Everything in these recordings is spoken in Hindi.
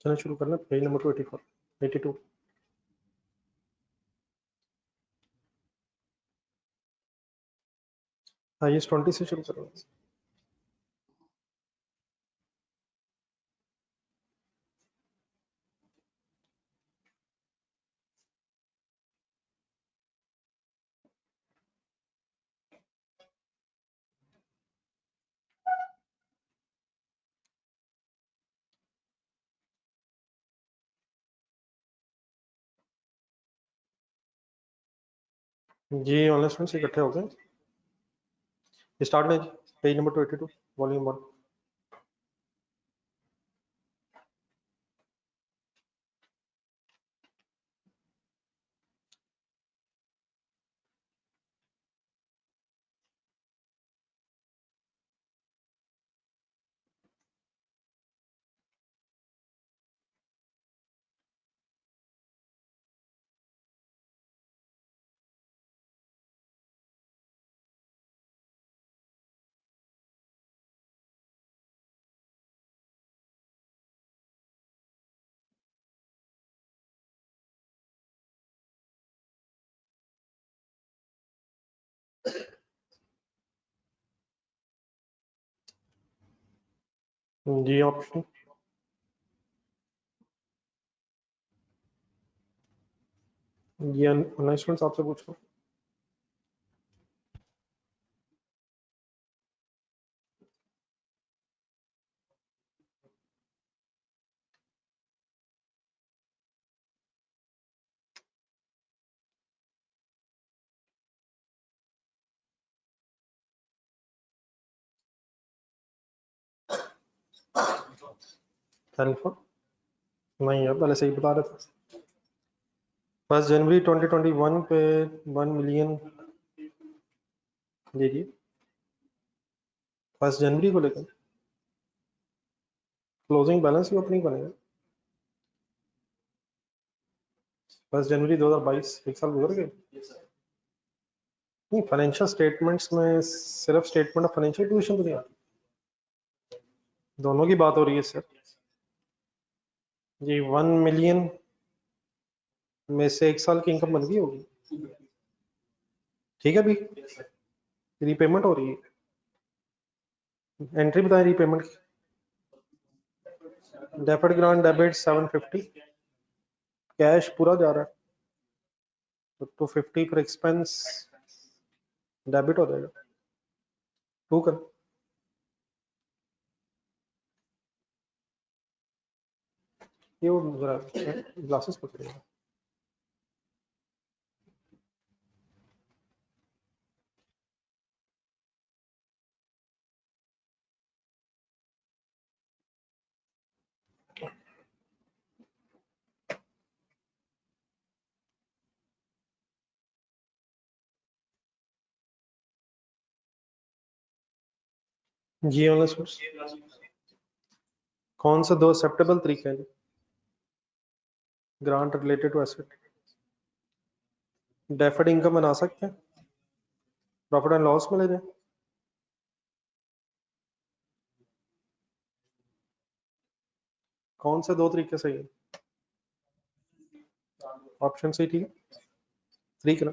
चलो शुरू करना, पेज नंबर 284 82। IS 20 से शुरू करो। जी ऑनलाइन स्टूडेंट्स इकट्ठे हो गए, स्टार्ट में पेज नंबर 282 वॉल्यूम 1। जी ऑप्शन ये ऑनलाइन स्टूडेंट्स आपसे पूछो। अल्फा नहीं है, पहले सही बता रहे थे। 1 जनवरी 2021 पे 1 मिलियन जी 1 जनवरी को लेकर क्लोजिंग बैलेंस ही ओपनिंग बनेगा 1 जनवरी 2022, एक साल गुजर गए। नहीं, फाइनेंशियल स्टेटमेंट्स में सिर्फ स्टेटमेंट ऑफ फाइनेंशियल पोजीशन तो नहीं आती, दोनों की बात हो रही है सर। जी 1 मिलियन में से एक साल की इनकम बन गई होगी, ठीक है। अभी रीपेमेंट हो रही है, एंट्री बताएं रीपेमेंट की। डेफर्ड ग्रांट डेबिट 750, कैश पूरा जा रहा है तो 250 पर एक्सपेंस डेबिट हो जाएगा। टू कर ये वो जरा ग्लासेस पकड़ेगा। जी कौन से दो एक्सेप्टेबल तरीके हैं grant related to asset? Deferred income बना सकते हैं, प्रॉफिट एंड लॉस में ले जाए। कौन से दो तरीके सही है? ऑप्शन सी ठीक है, ठीक है ना।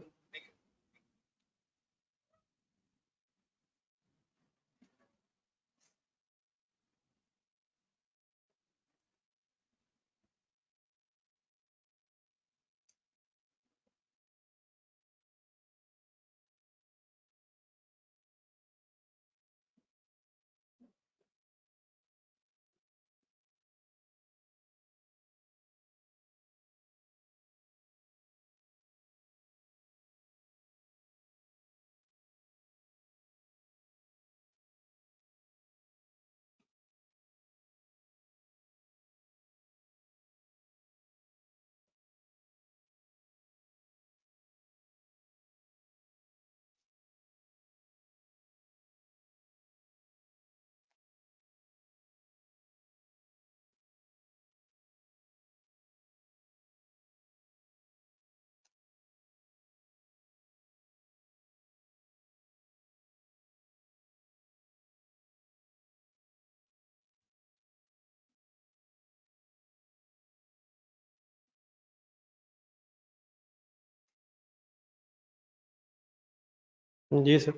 जी सर।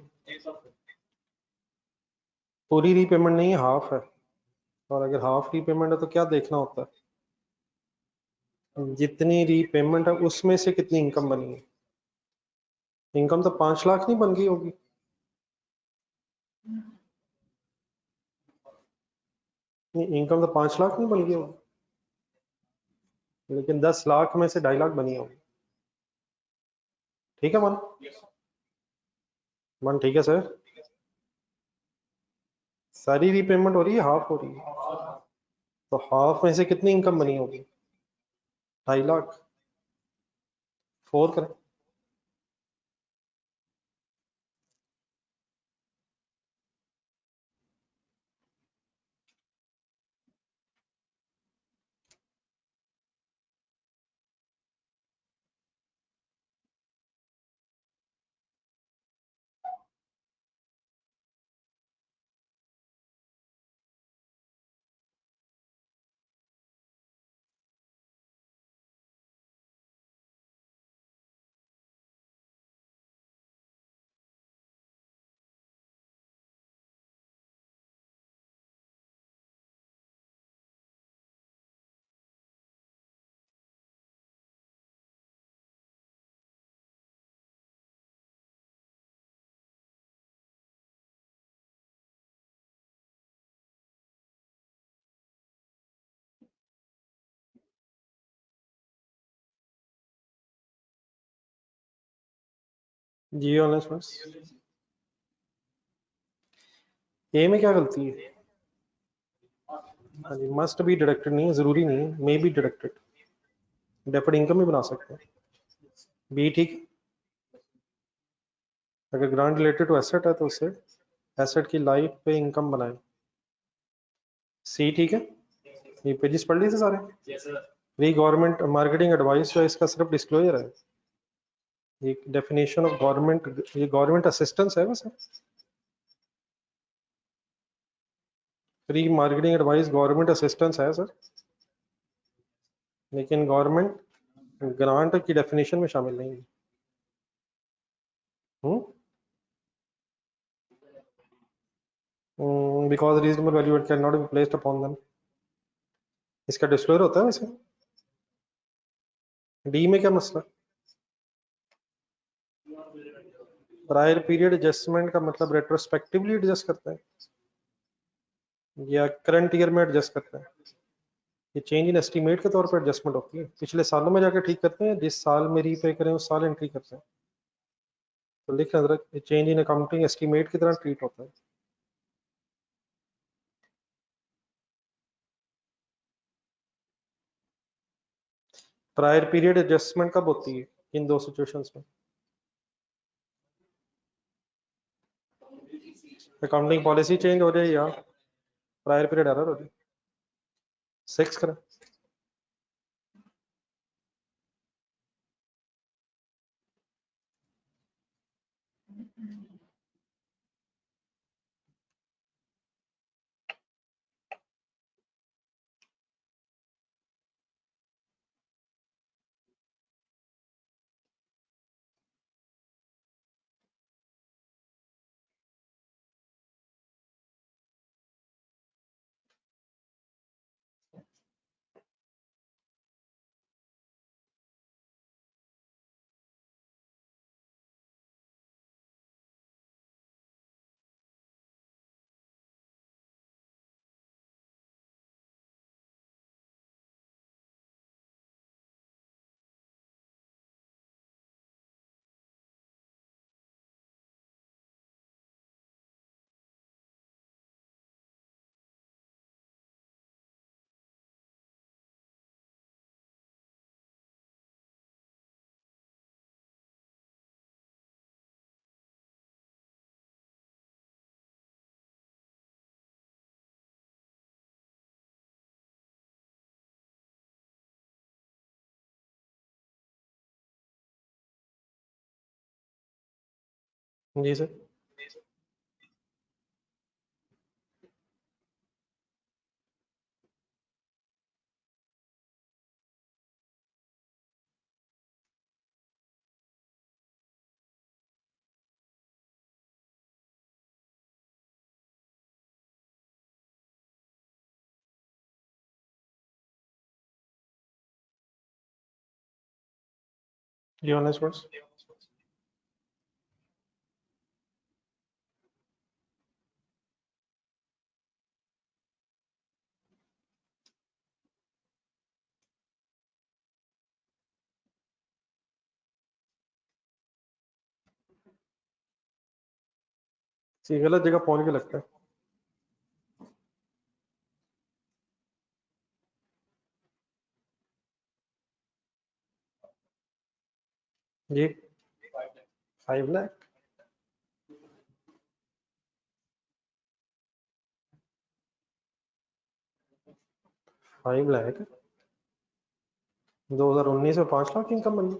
पूरी रीपेमेंट नहीं है, हाफ है। और अगर हाफ रीपेमेंट है तो क्या देखना होता है? जितनी रीपेमेंट है उसमें से कितनी इनकम बनी है। इनकम तो 5 लाख नहीं बन गई होगी। नहीं, इनकम तो 5 लाख नहीं बन गई होगी, लेकिन 10 लाख में से 2.5 लाख बनी होगी। ठीक है मन? मन ठीक है सर। सारी रीपेमेंट हो रही है, हाफ हो रही है, तो हाफ में से कितनी इनकम बनी होगी? 2.5 लाख। 4 करें। जी ऑनलाइन बस। ए में क्या गलती है? हाँ जी, मस्ट बी डिडक्टेड नहीं है, जरूरी नहीं है, may be deducted. Deferred income भी बना सकते हैं। बी ठीक है। अगर ग्रांट रिलेटेड टू एसेट है तो उसे एसेट की लाइफ पे इनकम बनाए। सी ठीक है। ये पेजेस पढ़ ली थे सारे। ये गवर्नमेंट मार्केटिंग एडवाइस जो है इसका सिर्फ डिस्क्लोजर है। ये डेफिनेशन ऑफ गवर्नमेंट, ये गवर्नमेंट असिस्टेंस है बस। Free marketing advice government assistance है सर, लेकिन गवर्नमेंट ग्रांट की डेफिनेशन में शामिल नहीं है। Because reasonable value can not be placed upon them. इसका डिस्क्लोजर होता है वैसे। डी में क्या मसला? प्रायर पीरियड एडजस्टमेंट का मतलब रेट्रोस्पेक्टिवली एडजस्ट करते हैं या करंट ईयर में एडजस्ट करते हैं? ये चेंज इन एस्टीमेट के तौर पर एडजस्टमेंट होती है, पिछले सालों में जाकर ठीक करते हैं, जिस साल में रीपे करें उस साल एंट्री करते हैं। तो लिख लें, ये चेंज इन अकाउंटिंग एस्टीमेट की तरह ट्रीट होता है। प्रायर पीरियड एडजस्टमेंट कब होती है इन दो सिचुएशंस में? अकाउंटिंग पॉलिसी चेंज हो जाए या प्रायर पीरियड एरर हो जाए। 6 करें। जी सर। जी ऑनलाइन स्टूडेंट्स, ये गलत जगह पहुंच के लगता है। जी 5 लाख, 5 लाख 2019 में 5 लाख इनकम बनी।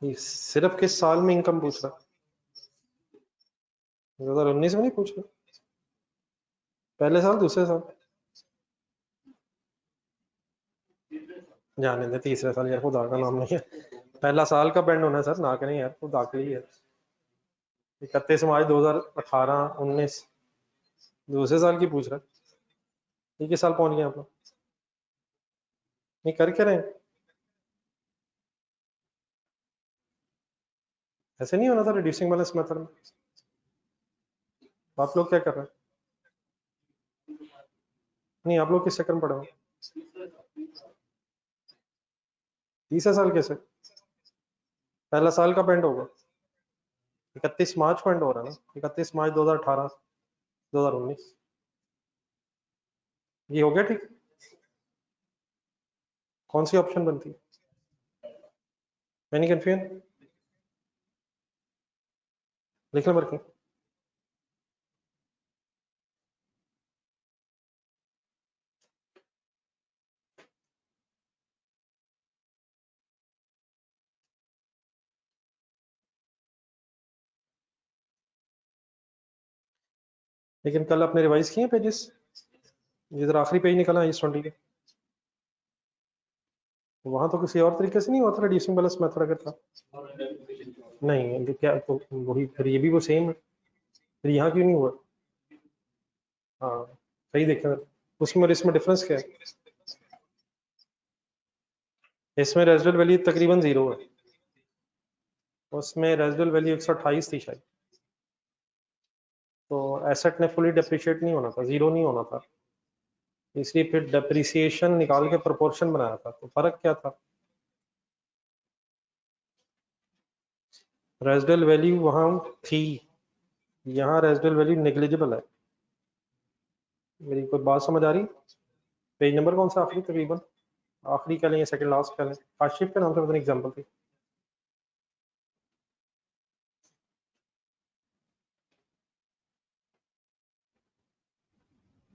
ये सिर्फ किस साल में इनकम पूछ रहा? 2019 में नहीं पूछ रहा, पहले साल दूसरे साल? जाने दे, तीसरे साल यार, खुदा का नाम नहीं है। पहला साल का बैंड होना है सर, ना करें यार, खुदा के लिए। 31 मार्च 2018 19 दूसरे साल की पूछ रहा है। ये किस साल पहुंच गए आप लोग? नहीं कर क्या रहे हैं? ऐसे नहीं होना था रिड्यूसिंग बैलेंस मेथड में? आप लोग क्या कर रहे हैं? नहीं, आप लोग किस चक्कर में पड़े हो? तीसरा साल कैसे? पहला साल का बैंड होगा। 31 मार्च को एंड हो रहा है ना, 31 मार्च 2018 2019। ये हो गया ठीक? कौन सी ऑप्शन बनती है? Any confusion? लिख लो वर्किंग। लेकिन कल आपने रिवाइज किए पेजेस? जिधर आखिरी पेज निकला इस 20 के, वहां तो किसी और तरीके से नहीं हुआ था रिड्यूसिंग बैलेंस मेथड अगर था। नहीं ये क्या तो वही, फिर ये भी वो सेम है, फिर यहाँ क्यों नहीं हुआ? हाँ सही देखा। उसमें और इसमें डिफरेंस क्या है? इसमें रेजिडुअल वैल्यू तकरीबन 0 है, उसमें रेजिडुअल वैल्यू 128 थी शायद। तो एसेट ने फुली डेप्रिशिएट नहीं होना था, 0 नहीं होना था, इसलिए फिर डेप्रिसिएशन निकाल के प्रोपोर्शन बनाया था। तो फर्क क्या था? रेजिडुअल वैल्यू वहां थी, यहाँ रेजिडुअल वैल्यू नेग्लिजिबल है। मेरी कोई बात समझ आ रही? पेज नंबर कौन सा आखिरी, तकरीबन आखिरी कह लें या सेकंड लास्ट कह लें, काशिफ के नाम से पता नहीं एग्जाम्पल थी।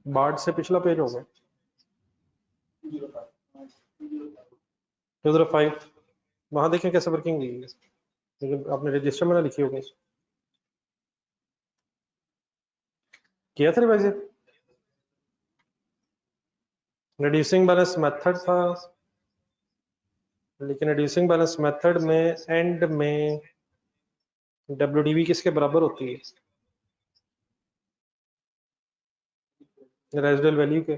बार्ड से पिछला पेज होगा 205, वहां देखें कैसे वर्किंग हुई है। लेकिन आपने रजिस्टर में ना लिखी होगी, किया था रिवाइज? रिड्यूसिंग बैलेंस मेथड था, लेकिन रिड्यूसिंग बैलेंस मेथड में एंड में डब्ल्यूडीवी किसके बराबर होती है? रेजिडुअल वैल्यू के।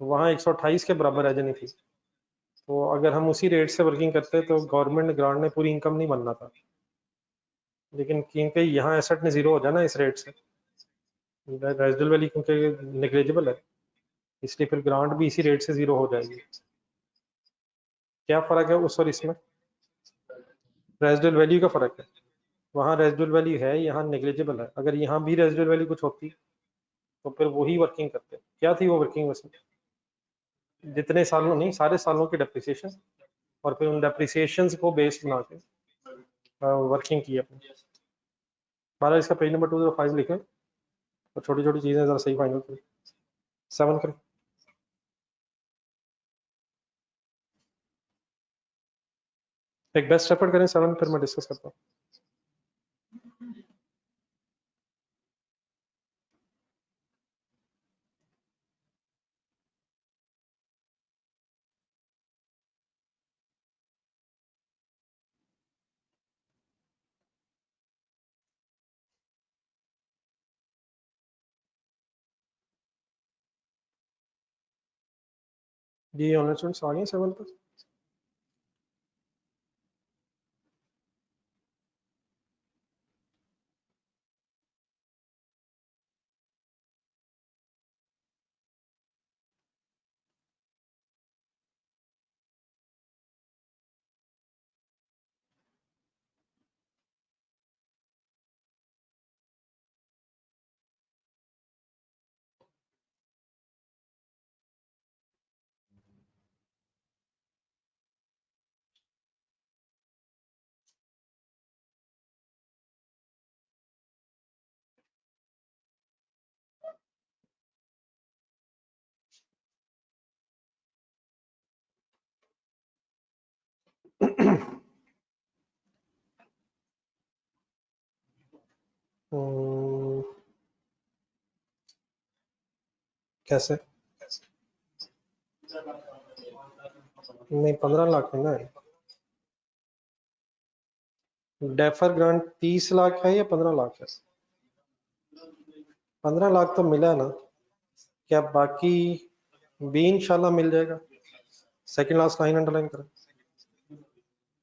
वहाँ 128 के बराबर एज नहीं थी, तो अगर हम उसी रेट से वर्किंग करते तो गवर्नमेंट ग्रांट में पूरी इनकम नहीं बनना था। लेकिन क्योंकि यहाँ एसेट ने 0 हो जाना इस रेट से, रेजिडुअल वैल्यू क्योंकि नेग्लिजिबल है, इसलिए फिर ग्रांट भी इसी रेट से 0 हो जाएगी। क्या फर्क है उस और इसमें? रेजिडुअल वैल्यू का फर्क है, वहाँ रेजिडुअल वैल्यू है, यहाँ नेग्लिजिबल है। अगर यहाँ भी रेजिडुअल वैल्यू कुछ होती तो फिर वही वर्किंग करते। क्या थी वो वर्किंग वैसे? जितने सालों, नहीं सारे सालों की डेप्रिसिएशन, और फिर उन डेप्रिसिएशन को बेस बना के वर्किंग की अपनी। हमारा इसका पेज नंबर 205 लिखें, और छोटी छोटी चीजें जरा सही फाइनल करें। 7 करें। एक बेस्ट एफर्ट करें 7, फिर मैं डिस्कस करता हूँ। जी ऑनलाइन स्टूडेंट्स आ गए 7 पर? कैसे? नहीं 15 लाख है ना। डेफर ग्रांट 30 लाख है या 15 लाख है? 15 लाख तो मिला ना, क्या बाकी भी इंशाल्लाह मिल जाएगा। सेकंड लास्ट लाइन अंडरलाइन करें।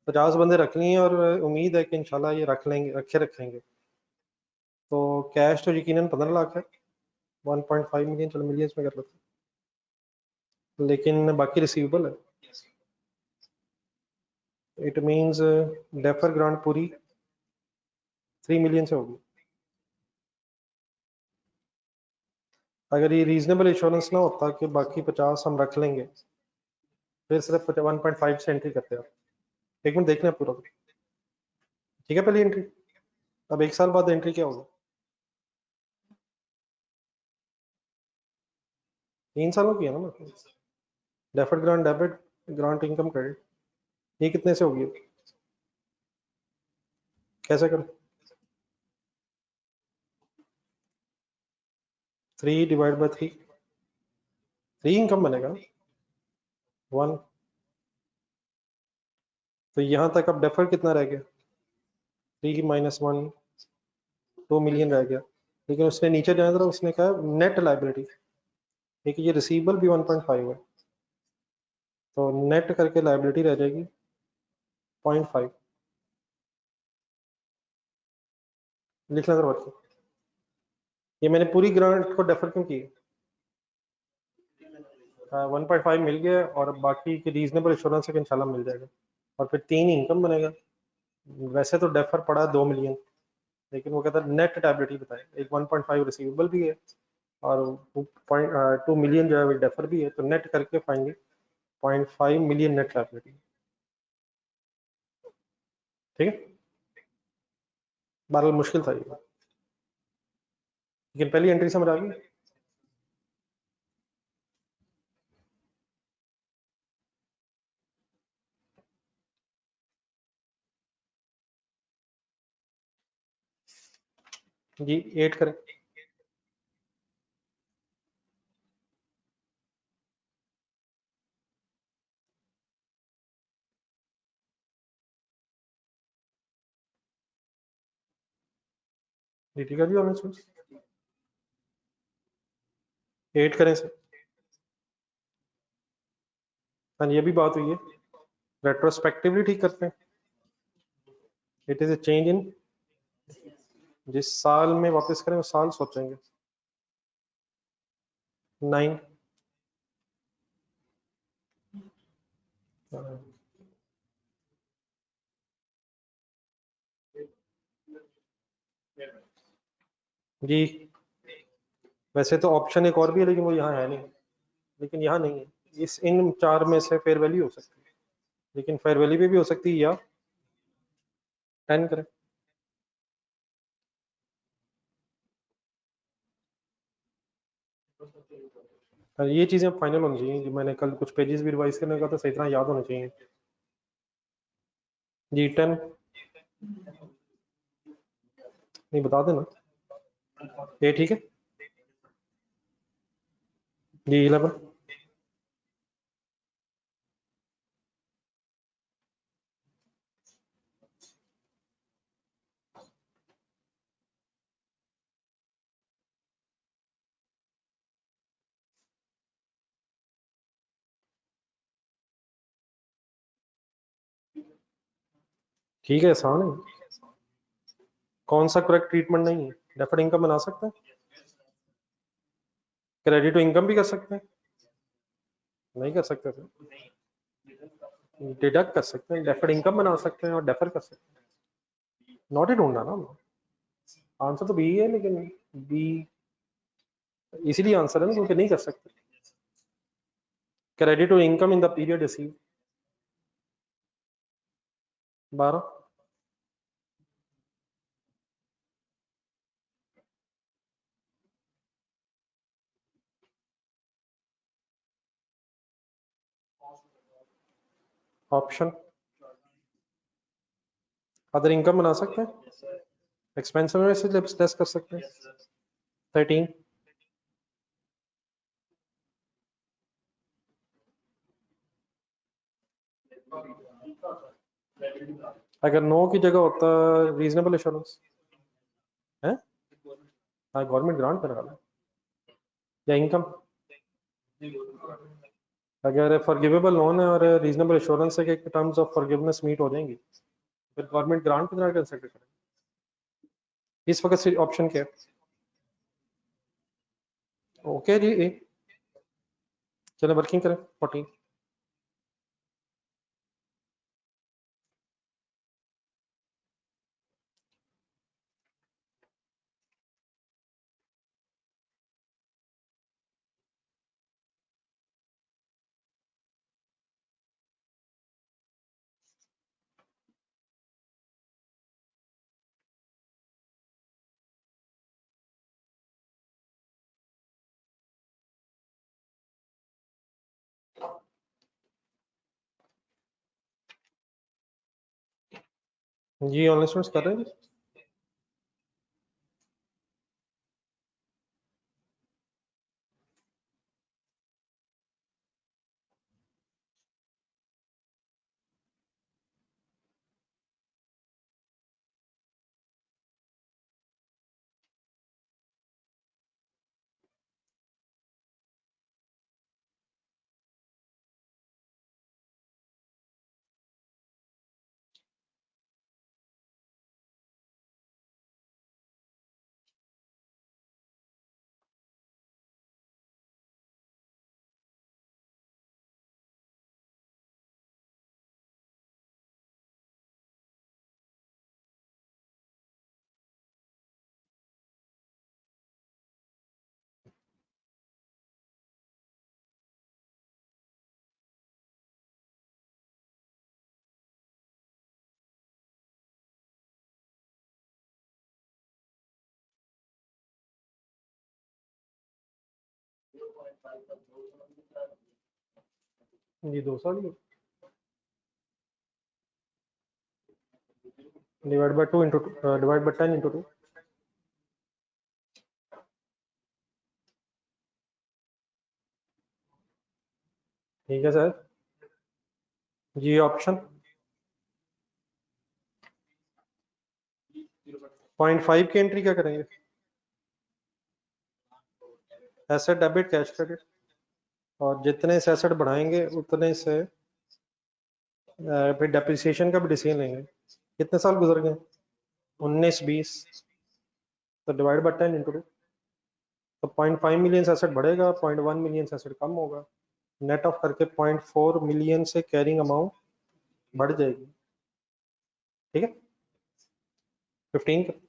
50 बंदे रखनी है और उम्मीद है कि इंशाल्लाह ये रखेंगे। तो कैश तो यकीनन 15 लाख है, 1.5 मिलियन, चलो मिलियंस में कर लेते हैं, लेकिन बाकी रिसीवेबल है। इट मींस डेफर ग्रांट पूरी 3 मिलियन से होगी। अगर ये रीजनेबल इंश्योरेंस ना होता कि बाकी 50 हम रख लेंगे, फिर सिर्फ 1.5 से एंट्री करते हैं। एक मिनट देखना है पूरा, ठीक है? पहली एंट्री, अब 1 साल बाद एंट्री क्या होगा? 3 सालों की है ना। Deferred grant debit, grant income credit, ये कितने से होगी? कैसे करें? 3 डिवाइड बाई 3, 3 इनकम बनेगा 1। तो यहाँ तक अब डेफर कितना रह गया? 3 माइनस 1, 2 मिलियन रह गया। लेकिन उसने नीचे जाना था, उसने कहा नेट लाइबिलिटी, ठीक है, ये रिसीवेबल भी 1.5 है, तो नेट करके लाइबिलिटी रह जाएगी 0.5। लिखना जरा बच्चे, ये मैंने पूरी ग्रांट को डेफर क्यों की? 1.5 मिल गया और बाकी की रीजनेबल इंश्योरेंस से इंशाल्लाह मिल जाएगा, और फिर 3 इनकम बनेगा। वैसे तो डेफर पड़ा 2 मिलियन, लेकिन वो कहता है नेट लायबिलिटी बताए, एक 1.5 रिसीवेबल भी है और 2 मिलियन जो है डेफर भी है, तो नेट करके पाएंगे 0.5 मिलियन नेट लायबिलिटी। ठीक है, बहरहाल मुश्किल था ये, लेकिन पहली एंट्री समझ आ गई। जी 8 करें। जी ठीक है जी, ऑनलाइन सोर्स 8 करें सर। हाँ, ये भी बात हुई है, रेट्रोस्पेक्टिवली ठीक करते हैं। It is a change in, जिस साल में वापस करें उस साल सोचेंगे। 9। जी वैसे तो ऑप्शन एक और भी है, लेकिन वो यहाँ है नहीं, लेकिन यहाँ नहीं है। इस इन 4 में से फेयर वैल्यू हो सकती है, लेकिन फेयर वैल्यू पे भी हो सकती है, या 10 करें। ये चीजें फाइनल होनी चाहिए, जो मैंने कल कुछ पेजेस भी रिवाइज करने का, तो सही तरह याद होना चाहिए। जी 10, नहीं बता देना। ये ठीक है जी। 11, ठीक है, आसान है। कौन सा करेक्ट ट्रीटमेंट नहीं है? डेफर्ड इनकम बना सकते हैं, क्रेडिट टू इनकम भी कर सकते हैं। नहीं कर सकते थे, डिडक्ट कर सकते हैं, डेफर्ड इनकम बना सकते हैं और डेफर कर सकते हैं। नॉट ही ढूंढना ना, आंसर तो बी है, लेकिन बी इसीलिए आंसर है ना, क्योंकि नहीं कर सकते। Credit to income in the period receive 12। Option other income बना सकते हैं, एक्सपेंस में से लेस कर सकते हैं। 13। अगर नो की जगह होता रीजनेबल एश्योरेंस है, हाँ गवर्नमेंट ग्रांट कर रहा है या इनकम। अगर फॉरगिवेबल लोन है और रीजनेबल एश्योरेंस है कि टर्म्स ऑफ फॉरगिवनेस मीट हो जाएंगी, फिर गवर्नमेंट ग्रांट कितना कंसिडर करें। इस वक्त ऑप्शन क्या है? ओके जी, चलो वर्किंग करें। 14। जी ऑनलाइन स्टूडेंट्स कर रहे हैं जी। जी 2 साल divide by 2 into divide by 10 into 2। ठीक है सर। जी ऑप्शन 0.5 की एंट्री क्या करेंगे? एसेट डेबिट कैश क्रेडिट, और जितने से एसेट बढ़ाएंगे उतने से फिर डेप्रिसिएशन का भी डिसीजन लेंगे। कितने साल गुजर गए? 19 20, तो डिवाइड बाय 10 इंटू 2। तो 0.5 मिलियन से एसेट बढ़ेगा, 0.1 मिलियन से एसेट कम होगा, नेट ऑफ करके 0.4 मिलियन से कैरिंग अमाउंट बढ़ जाएगी। ठीक है 15 का।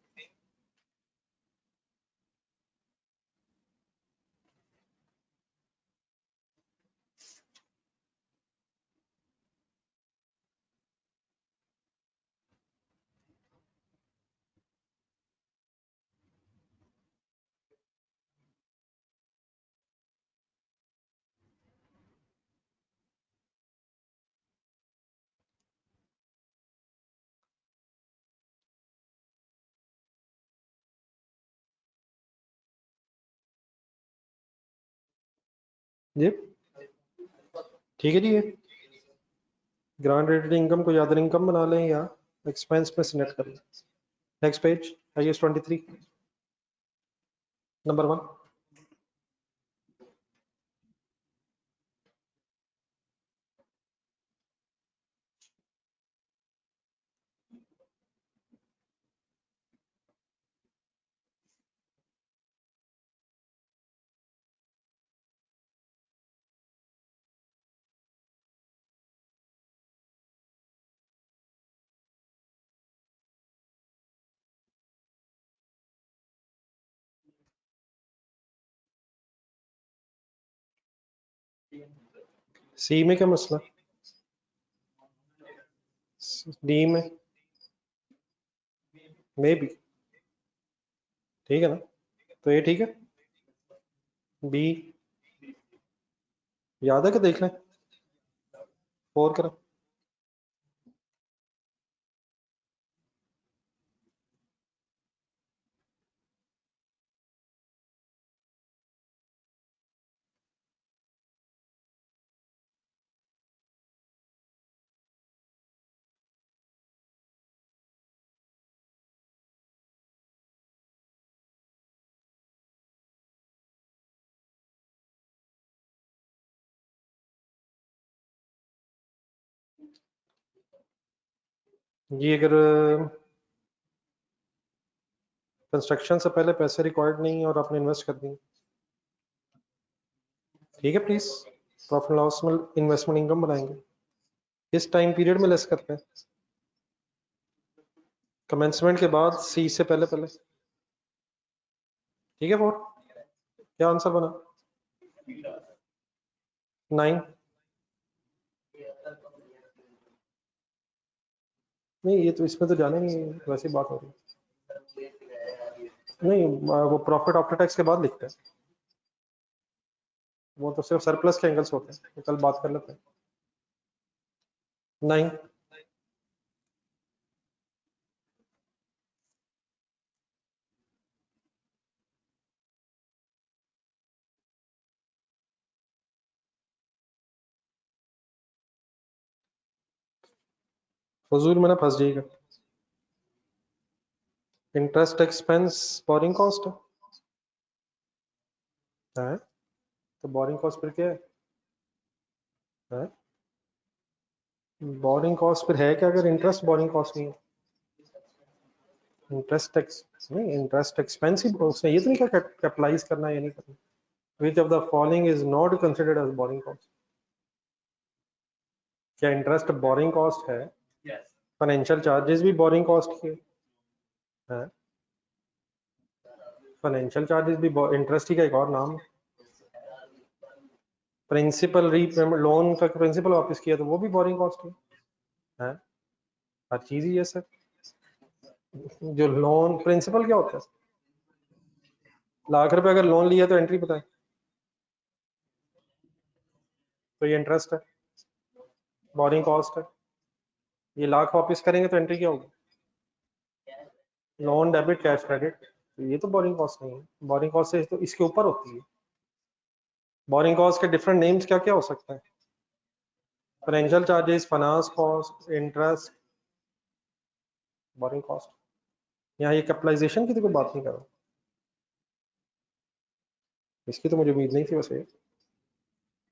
जी ठीक है जी। ग्रांट रेटेड इनकम को अदर इनकम बना लें या एक्सपेंस में सिलेक्ट कर लें। नेक्स्ट पेज आइए 23 नंबर 1। सी में क्या मसला? डी में भी ठीक है ना, तो ये ठीक है। बी याद है कि देख लें, 4 करें। ये अगर कंस्ट्रक्शन से पहले पैसे रिक्वायर्ड नहीं और आपने इन्वेस्ट कर दी, ठीक है प्लीज, प्रॉफिट लॉस में इन्वेस्टमेंट इनकम बनाएंगे। किस टाइम पीरियड में लेस करते हैं? कमेंसमेंट के बाद, सी से पहले पहले, ठीक है। 4 क्या आंसर बना? 9 नहीं, ये तो इसमें तो जाने नहीं, वैसी बात हो रही नहीं। वो प्रॉफिट आफ्टर टैक्स के बाद लिखते हैं, वो तो सिर्फ सरप्लस के एंगल्स होते हैं, तो कल बात कर लेते हैं। 9 फजूल में ना फंस जाइएगा। इंटरेस्ट एक्सपेंस बोरिंग कॉस्ट है, तो बोरिंग कॉस्ट फिर क्या है? बोरिंग कॉस्ट फिर है क्या अगर इंटरेस्ट बोरिंग कॉस्ट नहीं है? इंटरेस्ट एक्स नहीं, इंटरेस्ट एक्सपेंस ही उसने ये तो नहीं कहा कैपिटलाइज करना है या नहीं करना। Which of the following is not considered as borrowing cost? क्या इंटरेस्ट बोरिंग कॉस्ट है? फाइनेंशियल चार्जेस भी बोरिंग कॉस्ट के हैं? फाइनेंशियल चार्जेस भी इंटरेस्ट ही का एक और नाम है। प्रिंसिपल रीपेमेंट, लोन का प्रिंसिपल वापस किया तो वो भी बोरिंग कॉस्ट है? हर चीज ही है सर। जो लोन प्रिंसिपल क्या होता है? लाख रुपए अगर लोन लिया तो एंट्री बताए, तो ये इंटरेस्ट है, बोरिंग कॉस्ट है। ये लाख वापस करेंगे तो एंट्री क्या होगी? लोन डेबिट कैश क्रेडिट, तो ये तो बोरिंग कॉस्ट नहीं है। बोरिंग कॉस्ट से तो इसके ऊपर होती है। बोरिंग कॉस्ट के डिफरेंट नेम्स क्या क्या हो सकते हैं? Financial charges, finance cost, interest, borrowing cost. यहाँ ये कैपिटलाइजेशन की तो कोई बात नहीं कर रहा, इसकी तो मुझे उम्मीद नहीं थी वैसे।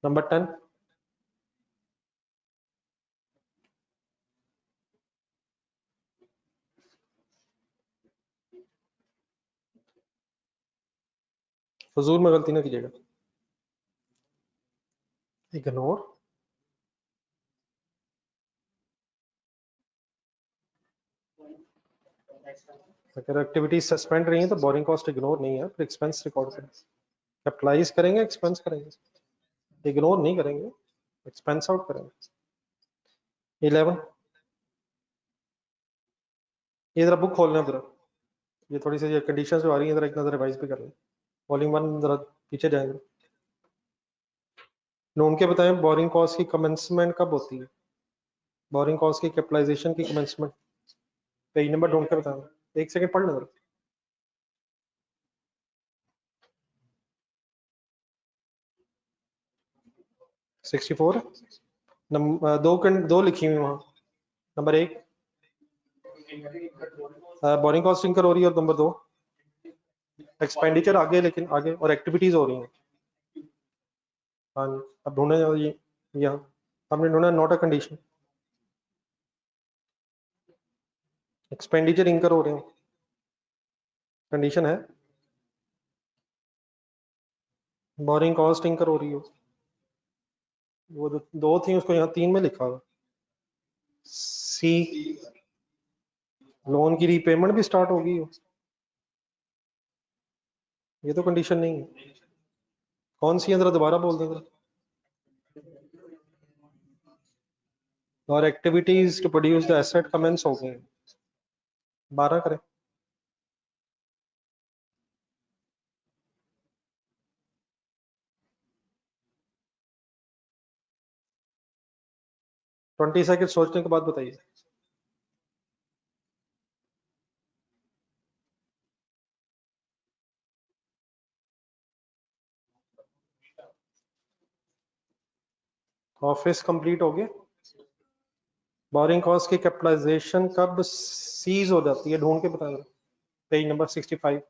नंबर 10, फजूल में गलती ना कीजिएगा। इग्नोर, अगर एक्टिविटीज सस्पेंड रही है तो बोरिंग कॉस्ट इग्नोर नहीं है, फिर एक्सपेंस रिकॉर्ड करें। कैपिटलाइज करेंगे, एक्सपेंस करेंगे, इग्नोर नहीं करेंगे, एक्सपेंस आउट करेंगे। 11, ये जरा बुक खोलना जरा, ये थोड़ी सी कंडीशन जो आ रही है जरा एक नजर रिवाइज भी कर लें। वॉल्यूम 1 जरा पीछे जाएंगे। नोन के बताएं बोरिंग कॉस्ट की कमेंसमेंट कब होती है? बोरिंग कॉस्ट की कैपिटलाइजेशन की कमेंसमेंट पेज नंबर ढूंढ के बताना, एक सेकंड पढ़ लेना। 64 नंबर दो लिखी हुई वहां। नंबर 1 बोरिंग कॉस्ट इंकर हो रही है, और नंबर 2 एक्सपेंडिचर आगे, लेकिन आगे और एक्टिविटीज हो रही हैं। हाँ जी, अब ढूंढे ये यहाँ हमने ढूंढा नॉट अ कंडीशन, एक्सपेंडिचर इंकर हो रहे हैं, कंडीशन है। बोरिंग कॉस्ट इंकर हो रही हो, वो दो थी उसको यहाँ 3 में लिखा हुआ। सी, लोन की रीपेमेंट भी स्टार्ट होगी हो, ये तो कंडीशन नहीं है। कौन सी है जरा दोबारा बोल दें जरा। और activities to produce the asset commence हो गए, 12 करें। ट्वेंटी सेकेंड सोचने के बाद बताइए। ऑफिस कंप्लीट हो गया। बोरिंग कॉस्ट की कैपिटलाइजेशन कब सीज हो जाती है, ढूंढ के बता दो। Page number 65,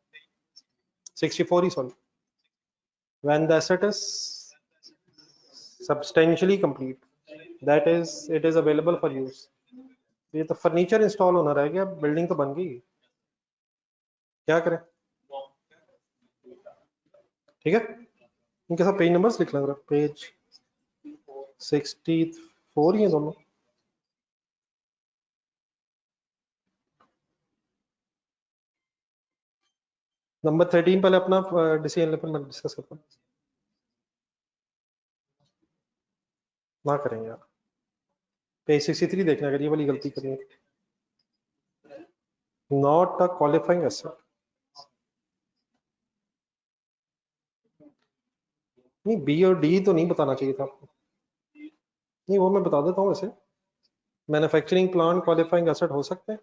64 he sorry. when the asset is substantially complete, that is it is available for use, ये तो फर्नीचर इंस्टॉल होना रह गया, बिल्डिंग तो बन गई, क्या करें? ठीक है, इनके साथ पेज नंबर्स लिख लेंगे, पेज 64 ही है दोनों। नंबर 13 पहले अपना डिसीजन लेवल में डिस्कस करते हैं। ना करेंगे यार, पेज 63 देखना, अगर ये वाली गलती करेंगे। नॉट अ क्वालिफाइंग एसेट, नहीं बी और डी तो नहीं बताना चाहिए था आपको। नहीं वो मैं बता देता हूँ वैसे, मैन्युफैक्चरिंग प्लांट क्वालिफाइंग एसेट हो सकते हैं,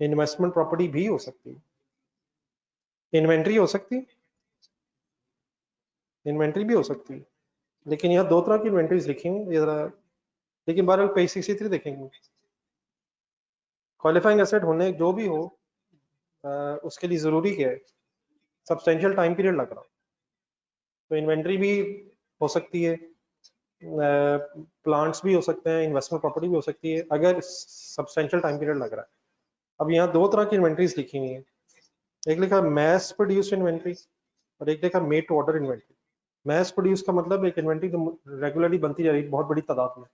इन्वेस्टमेंट प्रॉपर्टी भी हो सकती है, इन्वेंट्री हो सकती है, इन्वेंट्री भी हो सकती है, लेकिन यहाँ दो तरह की इन्वेंट्रीज लिखी हुई ये जरा, लेकिन बार पेज 63 देखेंगे। क्वालिफाइंग एसेट होने जो भी हो, उसके लिए जरूरी क्या है, सब्सटेंशियल टाइम पीरियड लग रहा हो। तो इन्वेंट्री भी हो सकती है, प्लांट्स भी हो सकते हैं, इन्वेस्टमेंट प्रॉपर्टी भी हो सकती है, अगर सब्सटेंशियल टाइम पीरियड लग रहा है। अब यहाँ दो तरह की इन्वेंट्रीज लिखी हुई है, एक लिखा मैस प्रोड्यूस्ड इन्वेंट्री और एक लिखा made to order inventory. Mass produce का मतलब एक इन्वेंट्री जो रेगुलरली बनती जा रही है बहुत बड़ी तादाद में,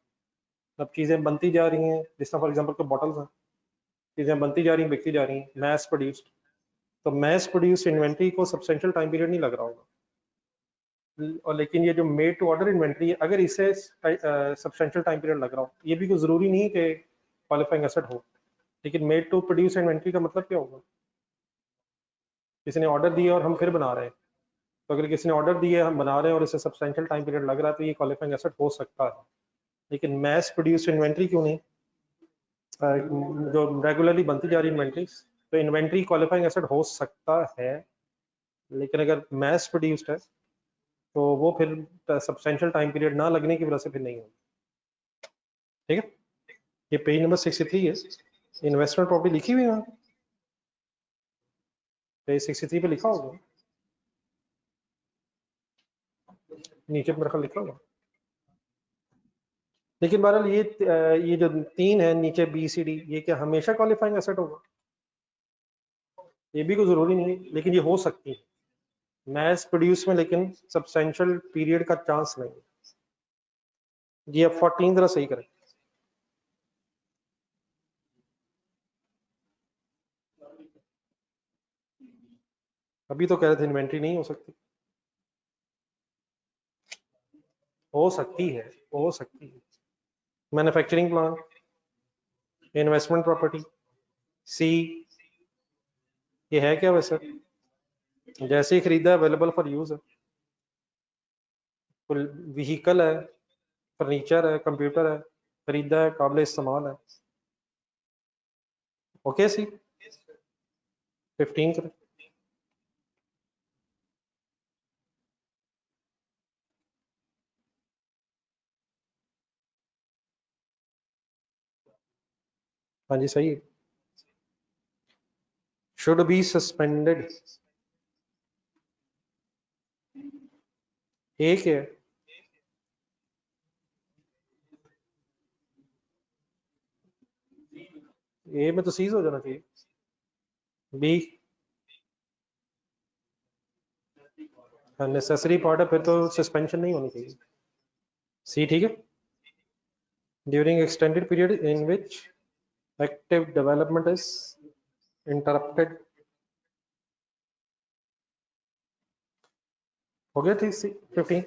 अब चीजें बनती जा रही हैं, जिस तरह फॉर एग्जांपल के बॉटल्स हैं, चीजें बनती जा रही हैं, बिकती जा रही हैं, मैस प्रोड्यूस्ड। तो मैस प्रोड्यूस्ड इन्वेंट्री को सब्सटेंशियल टाइम पीरियड नहीं लग रहा होगा, और लेकिन ये जो मेड टू ऑर्डर इन्वेंट्री है, अगर इसे सब्सटेंशियल टाइम पीरियड लग रहा हो, ये भी कोई जरूरी नहीं कि क्वालिफाइंग एसेट हो, लेकिन मेड टू प्रोड्यूस इन्वेंट्री का मतलब क्या होगा, किसी ने ऑर्डर दिया और हम फिर बना रहे हैं, तो अगर किसी ने ऑर्डर दिया हम बना रहे हैं और इसे सब्सटेंशियल टाइम पीरियड लग रहा है तो ये क्वालिफाइंग एसेट हो सकता है, लेकिन मैस प्रोड्यूस इन्वेंट्री क्यों नहीं, जो रेगुलरली बनती जा रही इन्वेंट्री, तो इन्वेंट्री क्वालिफाइंग एसेट हो सकता है, लेकिन अगर मैस प्रोड्यूस्ड है तो वो फिर सब्सटेंशियल टाइम पीरियड ना लगने की वजह से फिर नहीं होगी। ठीक है, ये पेज नंबर 63 है, इन्वेस्टमेंट प्रॉपर्टी लिखी हुई है, पेज 63 पे लिखा होगा, नीचे मेरे ख्याल लिखा होगा। लेकिन बहरहाल ये जो तीन है नीचे बी सी डी, ये क्या हमेशा क्वालिफाइंग एसेट होगा, ये भी कोई जरूरी नहीं है, लेकिन ये हो सकती है मैस प्रोड्यूस में, लेकिन सब्सटेंशियल पीरियड का चांस नहीं। ये अब 14 जरा सही करें, अभी तो कह रहे थे इन्वेंट्री नहीं हो सकती, हो सकती है, हो सकती है, मैन्युफैक्चरिंग प्लांट, इन्वेस्टमेंट प्रॉपर्टी, सी, ये है क्या वैसे, जैसे ही खरीदा अवेलेबल फॉर यूज है, व्हीकल है, फर्नीचर है, कंप्यूटर है, खरीदा है, काबिल इस्तेमाल है। ओके सी 15 करें, हाँ जी सही है, शुड बी सस्पेंडेड, एक है, ए में तो सीज हो जाना चाहिए, बी नेसेसरी पार्ट है, फिर तो सस्पेंशन नहीं होनी चाहिए, सी ठीक है, during extended period in which active development is interrupted, हो गया ठीक, 15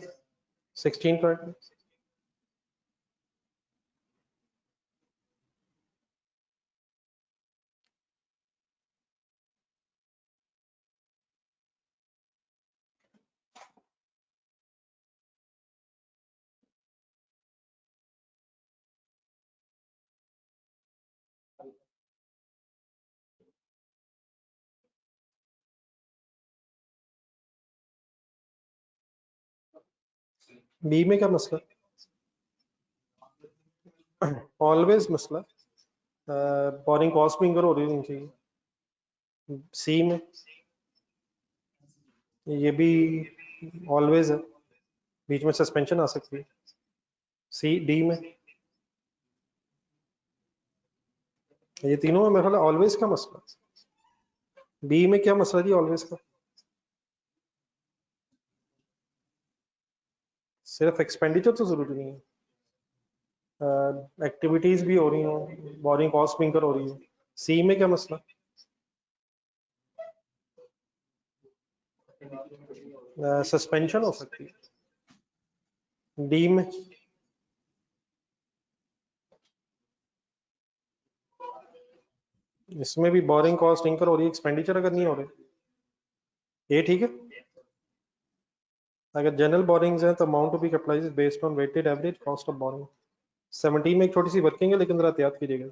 16 पर। बी में क्या मसला, ऑलवेज मसला, बोरिंग कॉस्ट भी इंकर हो रही होनी चाहिए, सी में ये भी ऑलवेज है, बीच में सस्पेंशन आ सकती है, सी डी में ये तीनों में मेरे ख्याल ऑलवेज का मसला, बी में क्या मसला जी ऑलवेज का? सिर्फ एक्सपेंडिचर तो जरूरी नहीं है, एक्टिविटीज भी हो रही हो, बोरिंग कॉस्ट भी इंकर हो रही हो। सी में क्या मसला? सस्पेंशन हो सकती है। डी में इसमें भी बोरिंग कॉस्ट इंकर हो रही है, एक्सपेंडिचर अगर नहीं हो रहे, ये ठीक है। अगर जनरल बोरिंग्स हैं तो amount to be capitalised based on weighted average cost of borrowing. 17 में एक छोटी सी वर्किंग है, लेकिन जरा एहतियात कीजिएगा।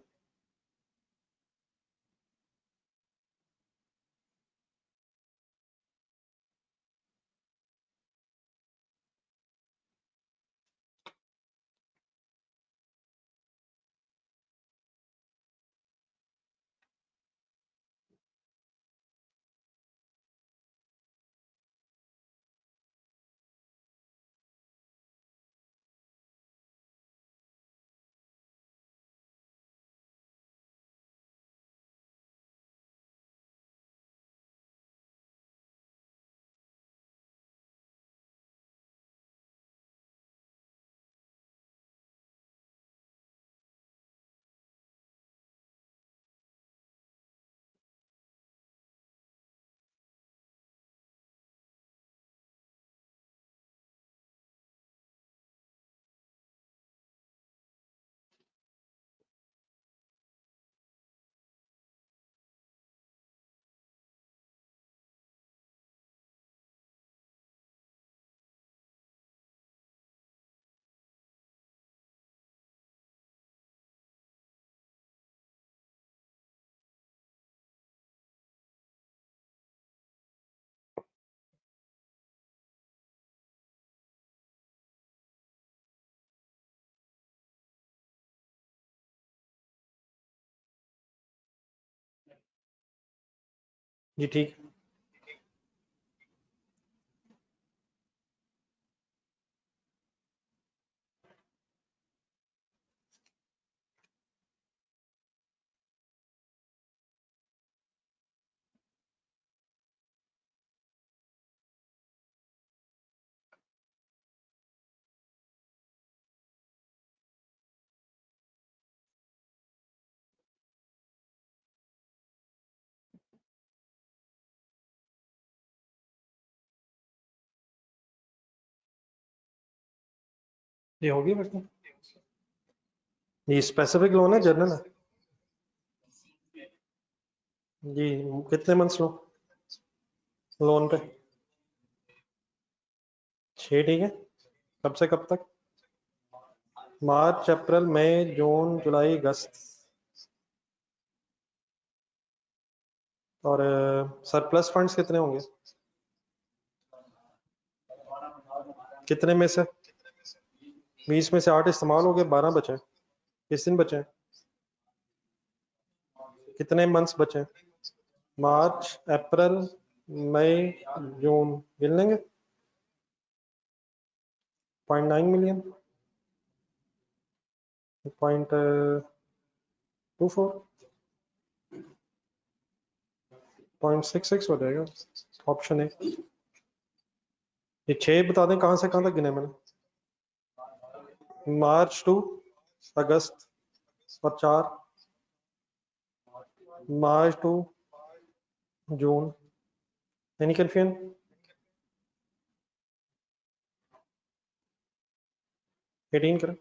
जी ठीक, ये होगी वर्किंग। ये स्पेसिफिक लोन है जनरल है जी? कितने मंथ्स लोन पे? 6, ठीक है। कब से कब तक? मार्च, अप्रैल, मई, जून, जुलाई, अगस्त। और सरप्लस फंड्स कितने होंगे? कितने में से? 20 में से 8 इस्तेमाल हो गए, 12 बचे। किस दिन बचे? कितने मंथ्स बचे? मार्च, अप्रैल, मई, जून, गिन लेंगे। 0.9 मिलियन, 0.24, 0.66 हो जाएगा। Option A. ये 6 बता दें कहाँ से कहाँ तक गिने मैंने? मार्च टू अगस्त, और 4 March to June. Any confusion? Eighteen करें।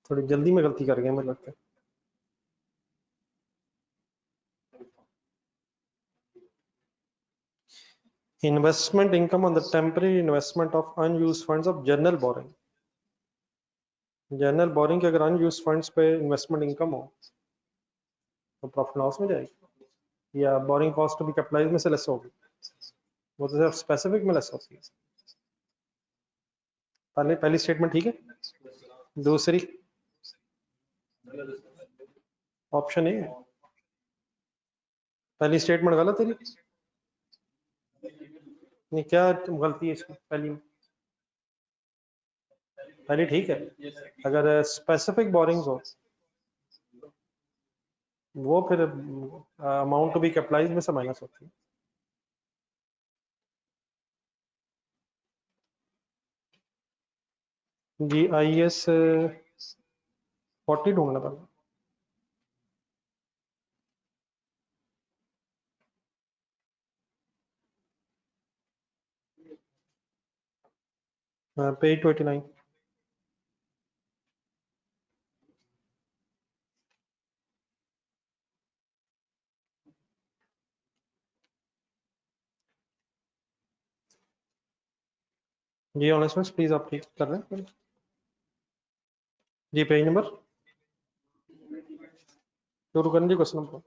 थोड़ी जल्दी में गलती कर गए मुझे लगता है। Investment income on the temporary investment of unused funds of general boring. General boring के अगर अनयूज्ड फंड्स पे इन्वेस्टमेंट इनकम हो तो प्रॉफिट लॉस में जाएगी, या बोरिंग कॉस्ट भी कैपिटलाइज में से लेस होगी? वो तो सिर्फ स्पेसिफिक में लेस होती है। पहले पहली स्टेटमेंट ठीक है। दूसरी ऑप्शन ए, पहली स्टेटमेंट गलत है जी? नहीं, क्या गलती है इसमें? पहली ठीक है। अगर स्पेसिफिक बोरिंग्स हो वो फिर अमाउंट टू बी कैपिटलाइज्ड में से माइनस होती है। जी IAS 40 ढूंढना पड़ेगा। पेज 29। जी ऑनेस्टनेस प्लीज, आप ठीक कर रहे हैं? जी पेज नंबर शुरू करने जी क्वेश्चन नंबर।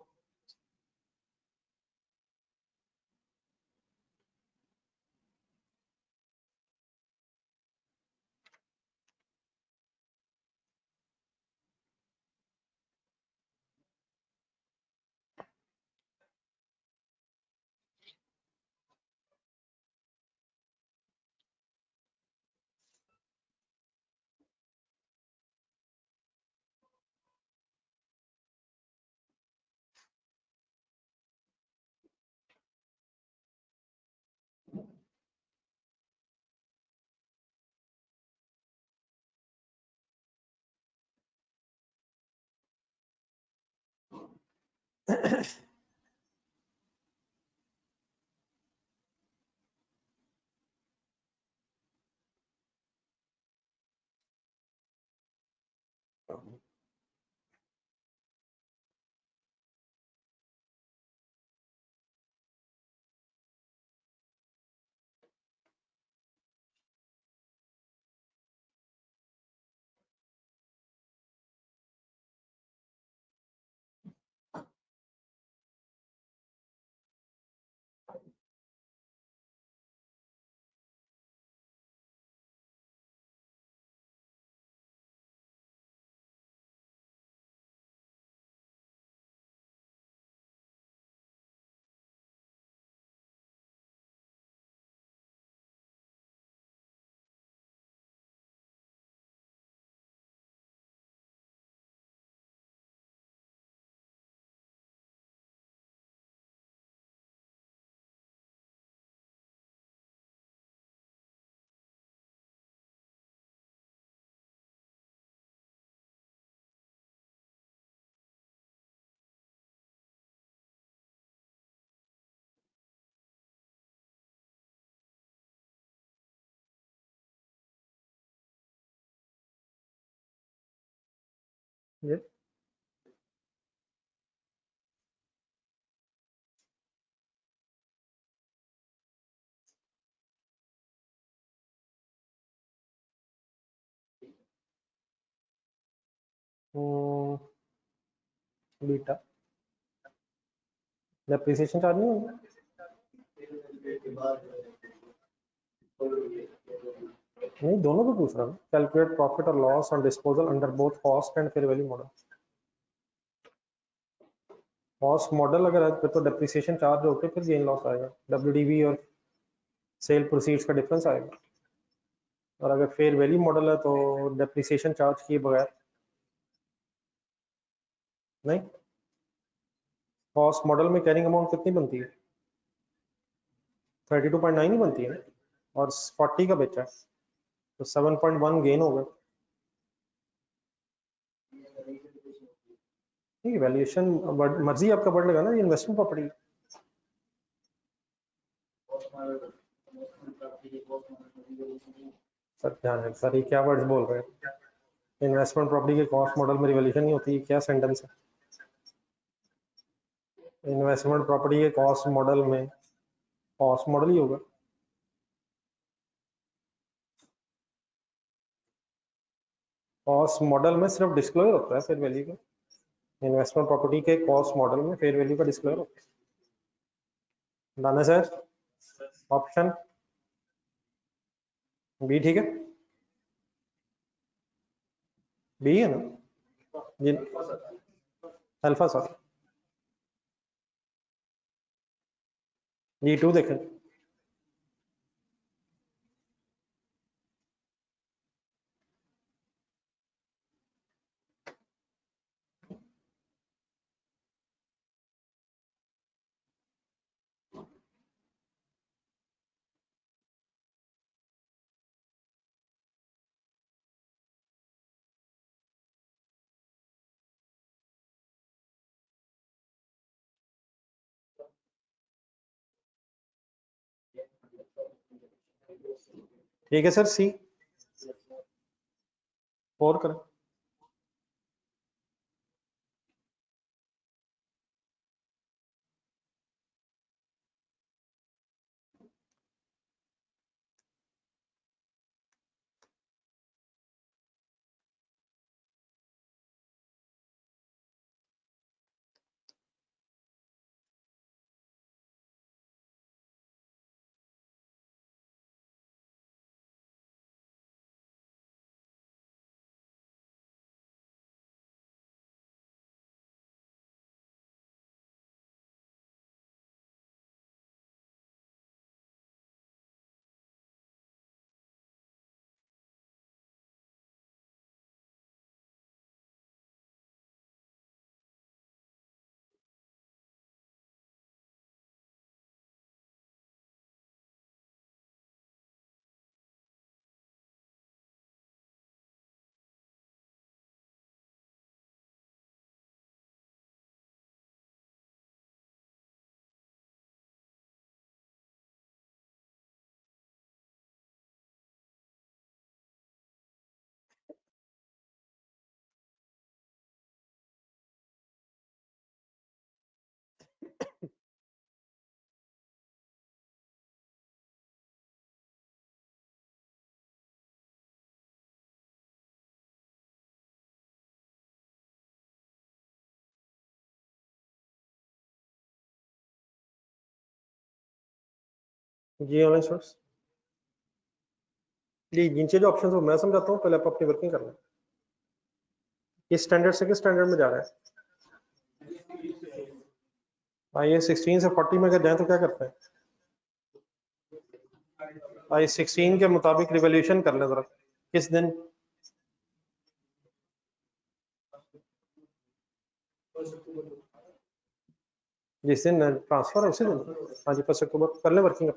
ये बीटा डेप्रिसिएशन चार्ज नहीं होगा? नहीं, दोनों को पूछ रहा हूँ। कैलकुलेट प्रॉफिट और loss on disposal under both cost and fair value model. Cost model अगर है फिर तो डेप्रिसिएशन चार्ज होकर फिर गेन लॉस आएगा, WDV और सेल प्रोसीड्स का डिफरेंस आएगा। और अगर फेयर वैल्यू मॉडल है तो डेप्रिसिएशन चार्ज किए बगैर नहीं। कॉस्ट मॉडल में कैरिंग अमाउंट कितनी बनती है? 32.9 ही बनती है ना, और 40 का बेचा है तो 7.1 गेन होगा। ठीक है, वैल्यूएशन मर्जी आपका बढ़ लगा ना, ये इन्वेस्टमेंट प्रॉपर्टी। सर ध्यान है सर, ये क्या वर्ड्स बोल रहे हैं? इन्वेस्टमेंट प्रॉपर्टी के कॉस्ट मॉडल में रिवैल्यूएशन नहीं होती, क्या सेंटेंस है? इन्वेस्टमेंट प्रॉपर्टी के कॉस्ट मॉडल में कॉस्ट मॉडल ही होगा। कॉस्ट मॉडल में सिर्फ डिस्क्लोजर होता है फेयर वैल्यू का, इन्वेस्टमेंट प्रॉपर्टी के कॉस्ट मॉडल में फेयर वैल्यू का डिस्क्लोजर होता है। डाना सर, ऑप्शन बी ठीक है। बी है ना जी, अल्फा सर जी 2 देखें। ठीक है सर, सी 4 करें। जी ऑनलाइन स्टूडेंट्स जी, नीचे जो ऑप्शन मैं समझाता हूँ, पहले आप अपनी वर्किंग करना। किस स्टैंडर्ड से किस स्टैंडर्ड में जा रहा है? आइए 16 से 40 में अगर जाए तो क्या करते हैं? आइए 16 के मुताबिक रिवॉल्यूशन कर लें जरा। किस दिन? जिस दिन ट्रांसफर है उसी दिन। हाँ जी 1 अक्टूबर कर लें वर्किंग।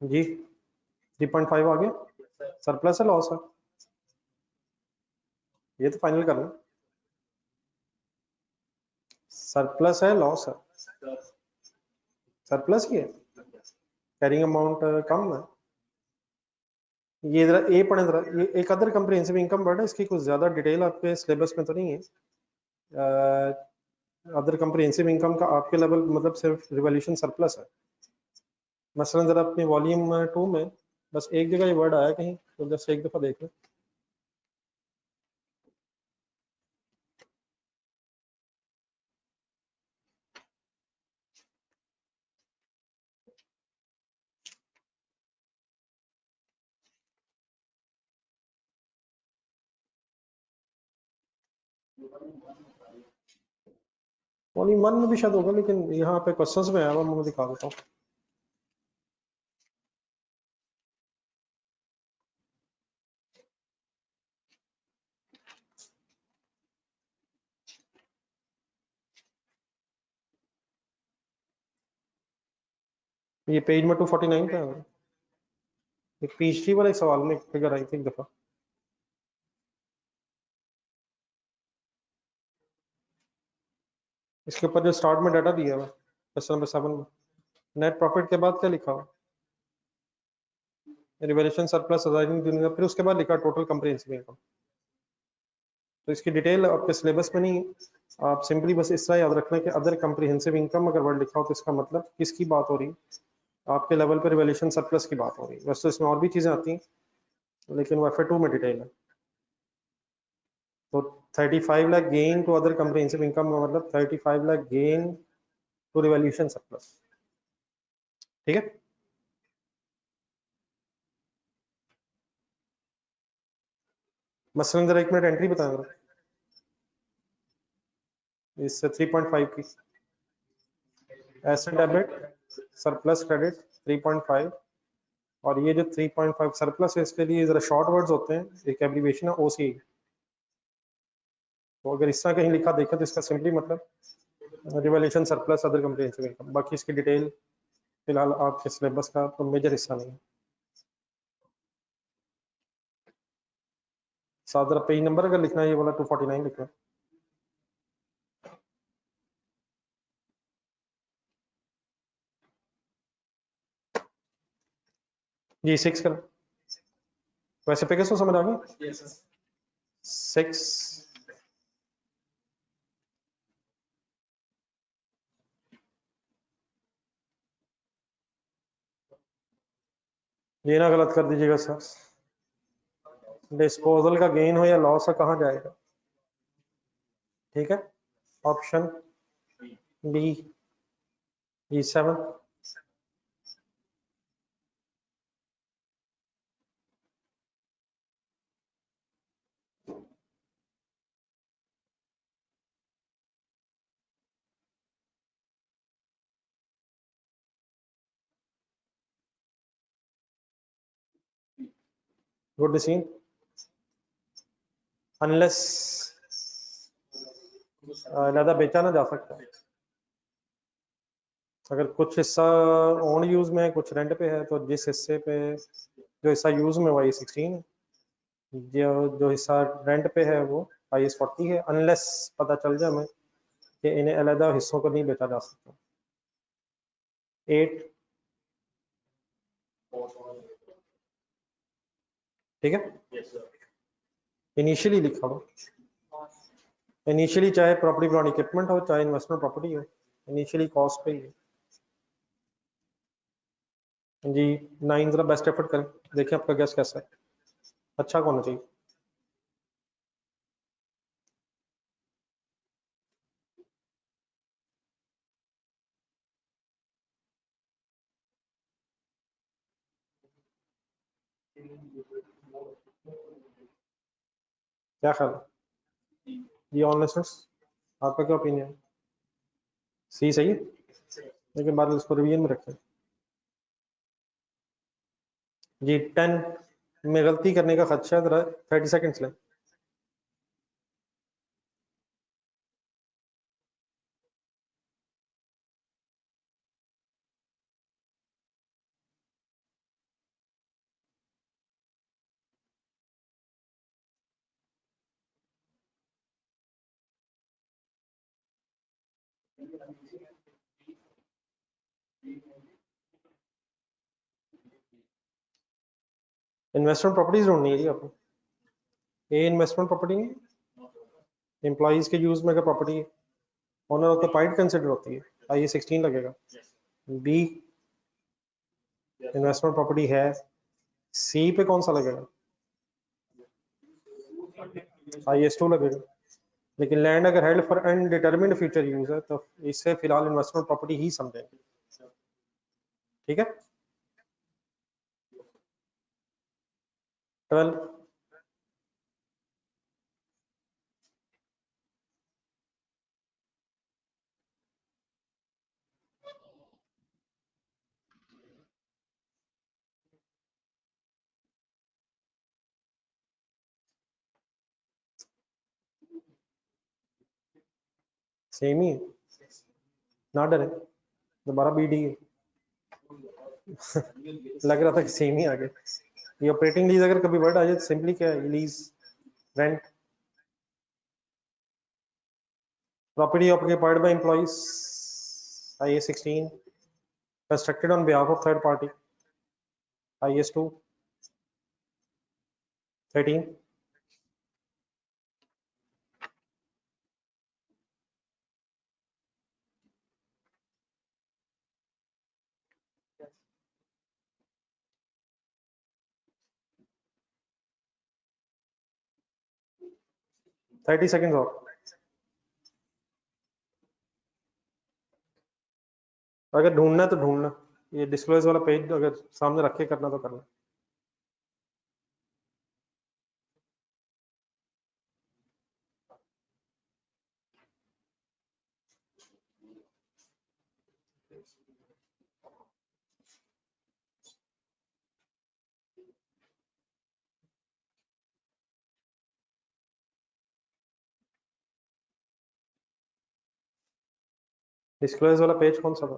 जी 3.5 आ गया। सरप्लस है लॉस है? ये तो फाइनल करना। सरप्लस है लॉस है? सरप्लस ही है। कैरिंग अमाउंट कम है। ये जरा ए पढ़े जरा, ये एक अदर कंप्रिहेंसिव इनकम वर्ड है, इसकी कुछ ज्यादा डिटेल आपके सिलेबस में तो नहीं है। अदर कंप्रिहेंसिव इनकम का आपके लेवल मतलब सिर्फ रिवॉल्यूशन सरप्लस है। मसलन जरा अपनी वॉल्यूम 2 में बस एक जगह ये वर्ड आया कहीं, तो जस्ट एक दफा देख लें। वॉल्यूम 1 में भी शायद होगा, लेकिन यहाँ पे क्वेश्चंस में आया हुआ, मैं दिखा देता हूँ। ये पेज में 249 पे है। एक पीएचडी वाले सवाल में फिगर आई थी एक दफा। इसके ऊपर जो स्टार्ट में डाटा दिया हुआ क्वेश्चन नंबर 7 में, नेट प्रॉफिट के बाद क्या लिखा हुआ? रिवैल्यूएशन सरप्लस फिर उसके बाद लिखा टोटल कंप्रिहेंसिव इनकम। तो इसकी डिटेल आपके सिलेबस में नहीं, आप सिंपली बस इस तरह याद रखना कि अदर कंप्रिहेंसिव इनकम अगर वर्ड लिखा हो तो इसका मतलब किसकी बात हो रही, आपके लेवल पर रिवैल्यूएशन सरप्लस की बात हो रही है। वैसे तो इसमें और भी चीजें आती हैं लेकिन वो FA2 में डिटेल है। तो 35 lakh gain to other comprehensive income का मतलब 35 lakh gain to revaluation surplus. ठीक है, मसलन जरा एक मिनट एंट्री बताएं जरा इस 3.5 की, एसेट डेबिट सरप्लस क्रेडिट 3.5, और ये जो 3.5 सरप्लस है इसके लिए जरा शॉर्ट वर्ड्स होते हैं, एक एब्रीविएशन है OCI। तो अगर इस तरह कहीं लिखा देखा तो इसका सिंपली मतलब revaluation surplus other comprehensive income. बाकी इसकी डिटेल फिलहाल आपके सिलेबस का तो मेजर हिस्सा नहीं है। साथ जरा पेज नंबर अगर लिखना है ये वाला 249 लिखना है। जी 6 कर, वैसे पे कैसे समझ आ गई 6। ये ना गलत कर दीजिएगा सर, डिस्पोजल का गेन हो या लॉस हो कहाँ जाएगा। ठीक है, option B E7। Good scene, unless ज़्यादा बेचा ना जा सकता। अगर कुछ हिस्सा ओन यूज में है कुछ रेंट पे है तो जिस हिस्से पे जो हिस्सा यूज में वही 16 है, जो हिस्सा रेंट पे है वो IS40 है, अनलेस पता चल जाए हमें कि इन्हें अलग हिस्सों को नहीं बेचा जा सकता। 8। ठीक है, इनिशियली लिखा हो, इनिशियली चाहे प्रॉपर्टी प्लांट इक्विपमेंट हो चाहे इन्वेस्टमेंट प्रॉपर्टी हो, इनिशियली कॉस्ट पे ही है। जी 9 जरा बेस्ट एफर्ट करें, देखिए आपका गैस कैसा है, अच्छा होना चाहिए। क्या ख्याल है ये ऑनलाइन, आपका क्या ओपिनियन है? सही है, लेकिन बाद में इसको रिवीजन में रखें। जी 10 में गलती करने का खदशा है, 30 सेकंड्स लें। इन्वेस्टमेंट प्रॉपर्टीज ढूंढनी है जी आपको। ए इन्वेस्टमेंट प्रॉपर्टी एम्प्लॉइज के यूज में अगर प्रॉपर्टी ओनर ऑक्यूपाइड कंसिडर होती है, IS16 लगेगा। बी इन्वेस्टमेंट प्रॉपर्टी है, सी पे कौन सा लगेगा, IS2 लगेगा। लेकिन लैंड अगर हेल्ड फॉर अनडिटरमिन्ड फ्यूचर यूज है तो इससे फिलहाल इन्वेस्टमेंट प्रॉपर्टी ही समझेंगे। ठीक है, 12 सेम ही है, ना डरे, दोबारा BD है। लग रहा था कि सेम ही आ गया। ये ऑपरेटिंग लीज अगर कभी वर्ड आ जाए तो सिंपली क्या है, lease rent. Property occupied by employees IS16, constructed on behalf of third party IS2, 13, thirty second और। अगर ढूंढना है तो ढूंढना, ये डिस्क्लोज वाला पेज अगर सामने रख के करना तो करना। डिस्क्लोज वाला पेज कौन सा था?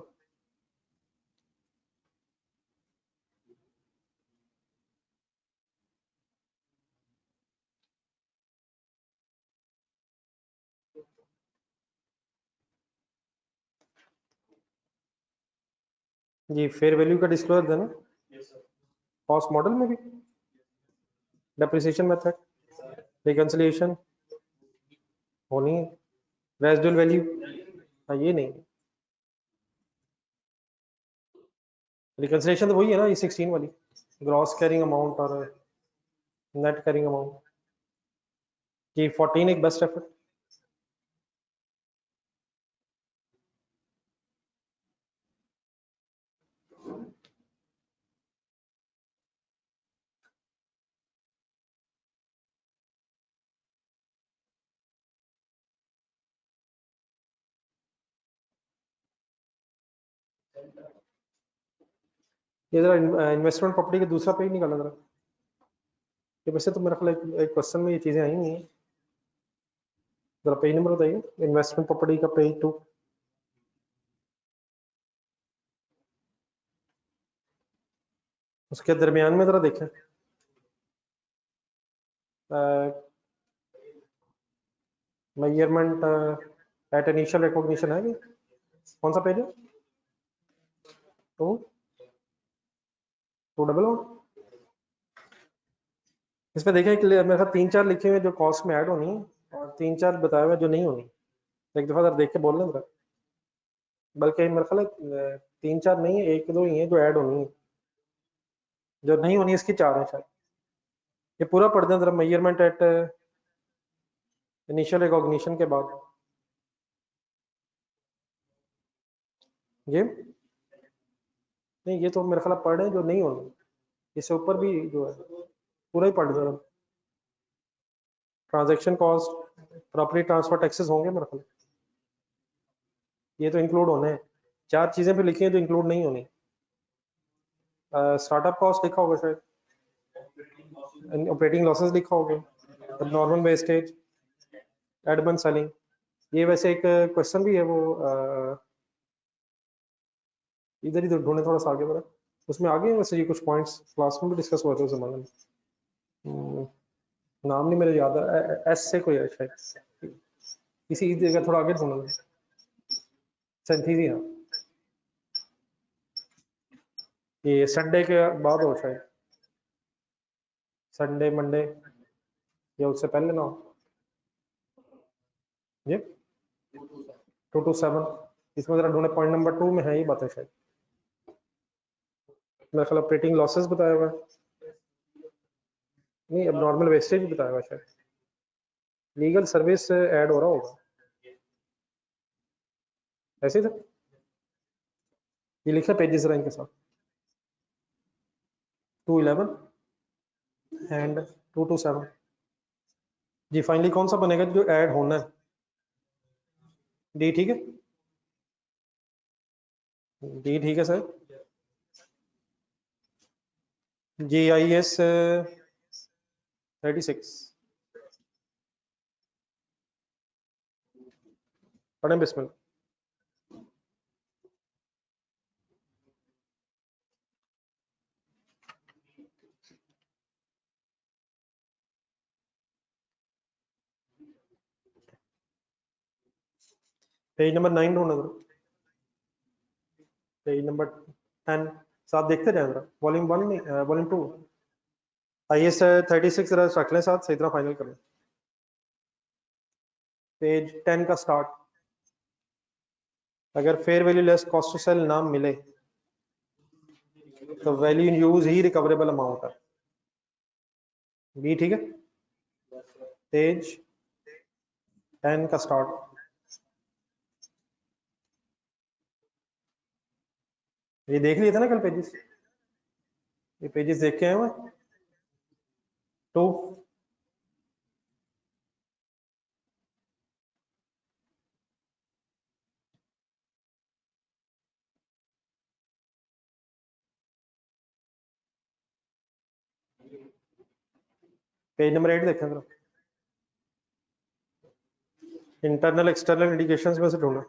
जी फेयर वैल्यू का डिस्क्लोजर देना, कॉस्ट मॉडल में भी, डेप्रिसिएशन मेथड, रिकंसिलिएशन होनी है, रेजिडुअल वैल्यू, हाँ ये नहीं, रिकंसिलिएशन तो वही है ना, ये 16 वाली, ग्रॉस कैरिंग अमाउंट और नेट कैरिंग अमाउंट। कि 14 एक बेस्ट एफर्ट। ये जरा इन्वेस्टमेंट प्रॉपर्टी का दूसरा पेज निकाला जरा, ये वैसे तो मेरा ख्याल एक क्वेश्चन में ये चीजें आई नहीं है, जरा पेज नंबर बताइए, इन्वेस्टमेंट प्रॉपर्टी का पेज 2, उसके दरमियान में जरा देखें, मेजरमेंट एट इनिशियल रिकॉग्निशन है, कौन सा पेज है? टू 211। इसमें देखें कि मेरे साथ 3-4 लिखे हुए जो कॉस्ट में ऐड होनी है, और 3-4 बताए हुए जो नहीं होनी। एक दफा जरा देख के बोल लें, बल्कि मेरे ख्याल 3-4 नहीं है, 1-2 ही है जो ऐड होनी है, जो नहीं होनी इसकी 4 है शायद। ये पूरा पढ़ दें जरा, मेजरमेंट एट इनिशियल रिकॉग्निशन के बाद। ये नहीं, ये तो मेरे ख्याल पढ़ रहे हैं जो नहीं होनी, इससे ऊपर भी जो है पूरा ही पढ़ दो। Transaction cost, property transfer taxes होंगे मेरे ख्याल, ये तो इंक्लूड होने हैं। 4 चीजें भी लिखी हैं जो इंक्लूड नहीं होनी। स्टार्टअप कॉस्ट लिखा होगा शायद, ऑपरेटिंग लॉसेस लिखा होगा, नॉर्मल वेस्टेज, एडमन सेलिंग। ये वैसे एक क्वेश्चन भी है, वो इधर ही ढूंढे थोड़ा सा आगे बढ़ा, उसमें आगे वैसे ये कुछ पॉइंट्स क्लास में भी डिस्कस हुए थे उस जमाने में। नाम नहीं मेरे याद है, एस से कोई है शायद, इसी जगह थोड़ा आगे ढूंढना, सेंथीसिया, ये संडे के बाद हो शायद, संडे मंडे या उससे पहले ना हो। ये 227, इसमें जरा ढूंढे, पॉइंट नंबर 2 में है ये बातें शायद, मेरे ख्याल ऑपरेटिंग लॉसेस बताया हुआ है, नहीं अब नॉर्मल वेस्टेज भी बताया हुआ है शायद, लीगल सर्विस ऐड हो रहा होगा ऐसे ही था, ये लिखा पेजेस रहा इनके साथ, 211 एंड 227। जी फाइनली कौन सा बनेगा जो ऐड होना है? डी ठीक है, डी ठीक है सर। GIS 36 पढ़ें बिस्मिल्लाह। पेज नंबर 9 ढूंढना जरा, पेज नंबर 10, साथ देखते जाए जरा, वॉल्यूम 1 नहीं, वॉल्यूम 2, IS 36 रख लें साथ, सही तरह फाइनल कर लें। पेज 10 का स्टार्ट। अगर fair value less cost to sell ना मिले तो वैल्यू इन यूज ही रिकवरेबल अमाउंट है। बी ठीक है। पेज 10 का स्टार्ट। ये देख लिए थे ना कल पेजेस, ये पेजेस देख के आए हुए। 2 पेज नंबर 8 देखें जरा। इंटरनल एक्सटर्नल इंडिकेशंस में से ढूंढना।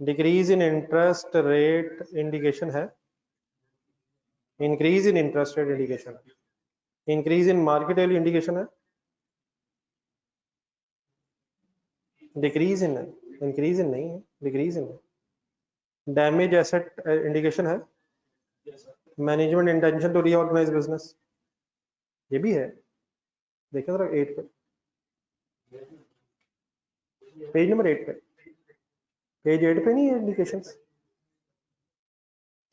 Decrease in interest rate indication है, increase in interest rate indication है, increase in market value indication है, डिक्रीज इन है, इंक्रीज इन नहीं है, डिक्रीज इन है। डैमेज एसेट इंडिकेशन है, management intention to reorganise business, ये भी है। देखिए जरा 8 पे, पेज नंबर 8 पे, पेज 8 पे नहीं है इंडिकेशंस।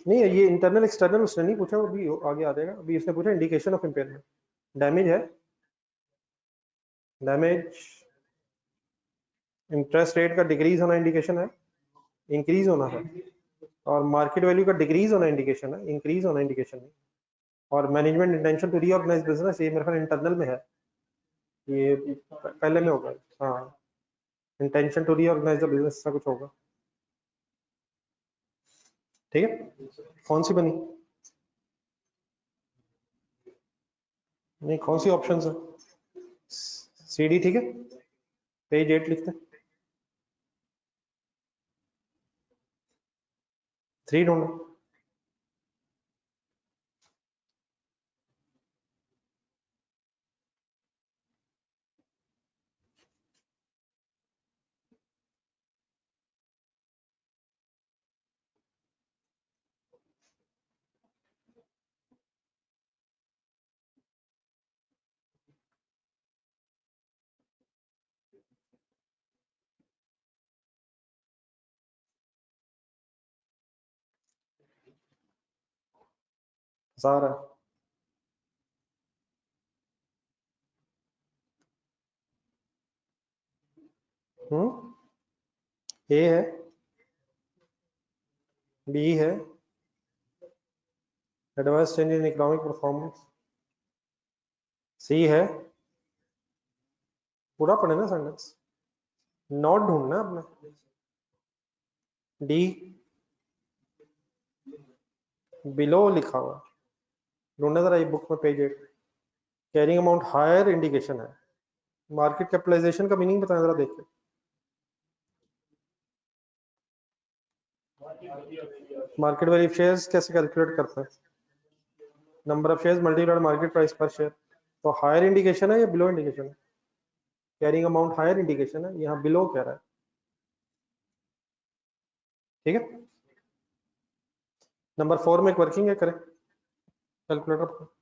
नहीं है, ये इंटरनल एक्सटर्नल उसने नहीं पूछा, वो भी आगे आ जाएगा। अभी उसने पूछा इंडिकेशन ऑफ इम्पेयरमेंट। डैमेज है, डैमेज इंटरेस्ट रेट का डिक्रीज होना इंडिकेशन है, इंक्रीज होना है। और मार्केट वैल्यू का डिक्रीज होना इंडिकेशन है, इंक्रीज होना इंडिकेशन है। और management intention to reorganise business, ये मेरे ख्याल इंटरनल में है, ये पहले में होगा। हाँ, intention to reorganise the business ऐसा कुछ होगा। ठीक है, कौन सी बनी? नहीं, कौन सी ऑप्शन है? सी डी ठीक है। पेज 8 लिखते हैं। 3 ढूंढो। सारा ए है, बी है, advance change in economic performance, C है, पूरा पढ़े ना सेंटेंस, नॉट ढूंढना अपना। डी बिलो लिखा हुआ, ढूंढना जरा ये बुक में, page 8। Carrying amount higher indication है। मार्केट कैपिटलाइजेशन का मीनिंग बताएं जरा देख के। मार्केट वैल्यू शेयर्स कैसे कैलकुलेट करते हैं? Number of shares multiplied market price per share. तो हायर इंडिकेशन है या बिलो इंडिकेशन है? कैरिंग अमाउंट हायर इंडिकेशन है, यहाँ बिलो कह रहा है। ठीक है, नंबर 4 में एक वर्किंग है, करें कैलकुलेटर पर।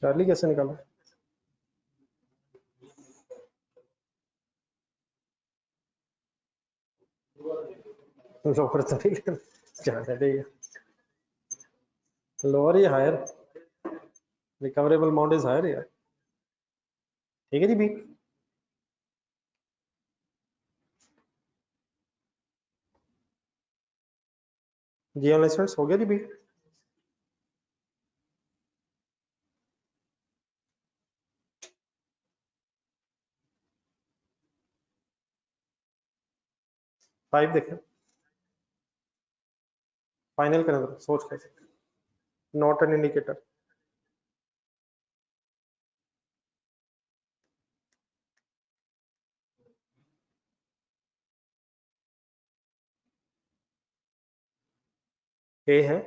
चार्ली कैसे निकाला? लोअर तो नहीं लेना, जाने दे। लोअर या higher? Recoverable amount is higher यार। ठीक है जी बी। जी एनालिसिस हो गया जी बी। फाइव देखें, फाइनल करें तो सोच के। Not an indicator. ए है,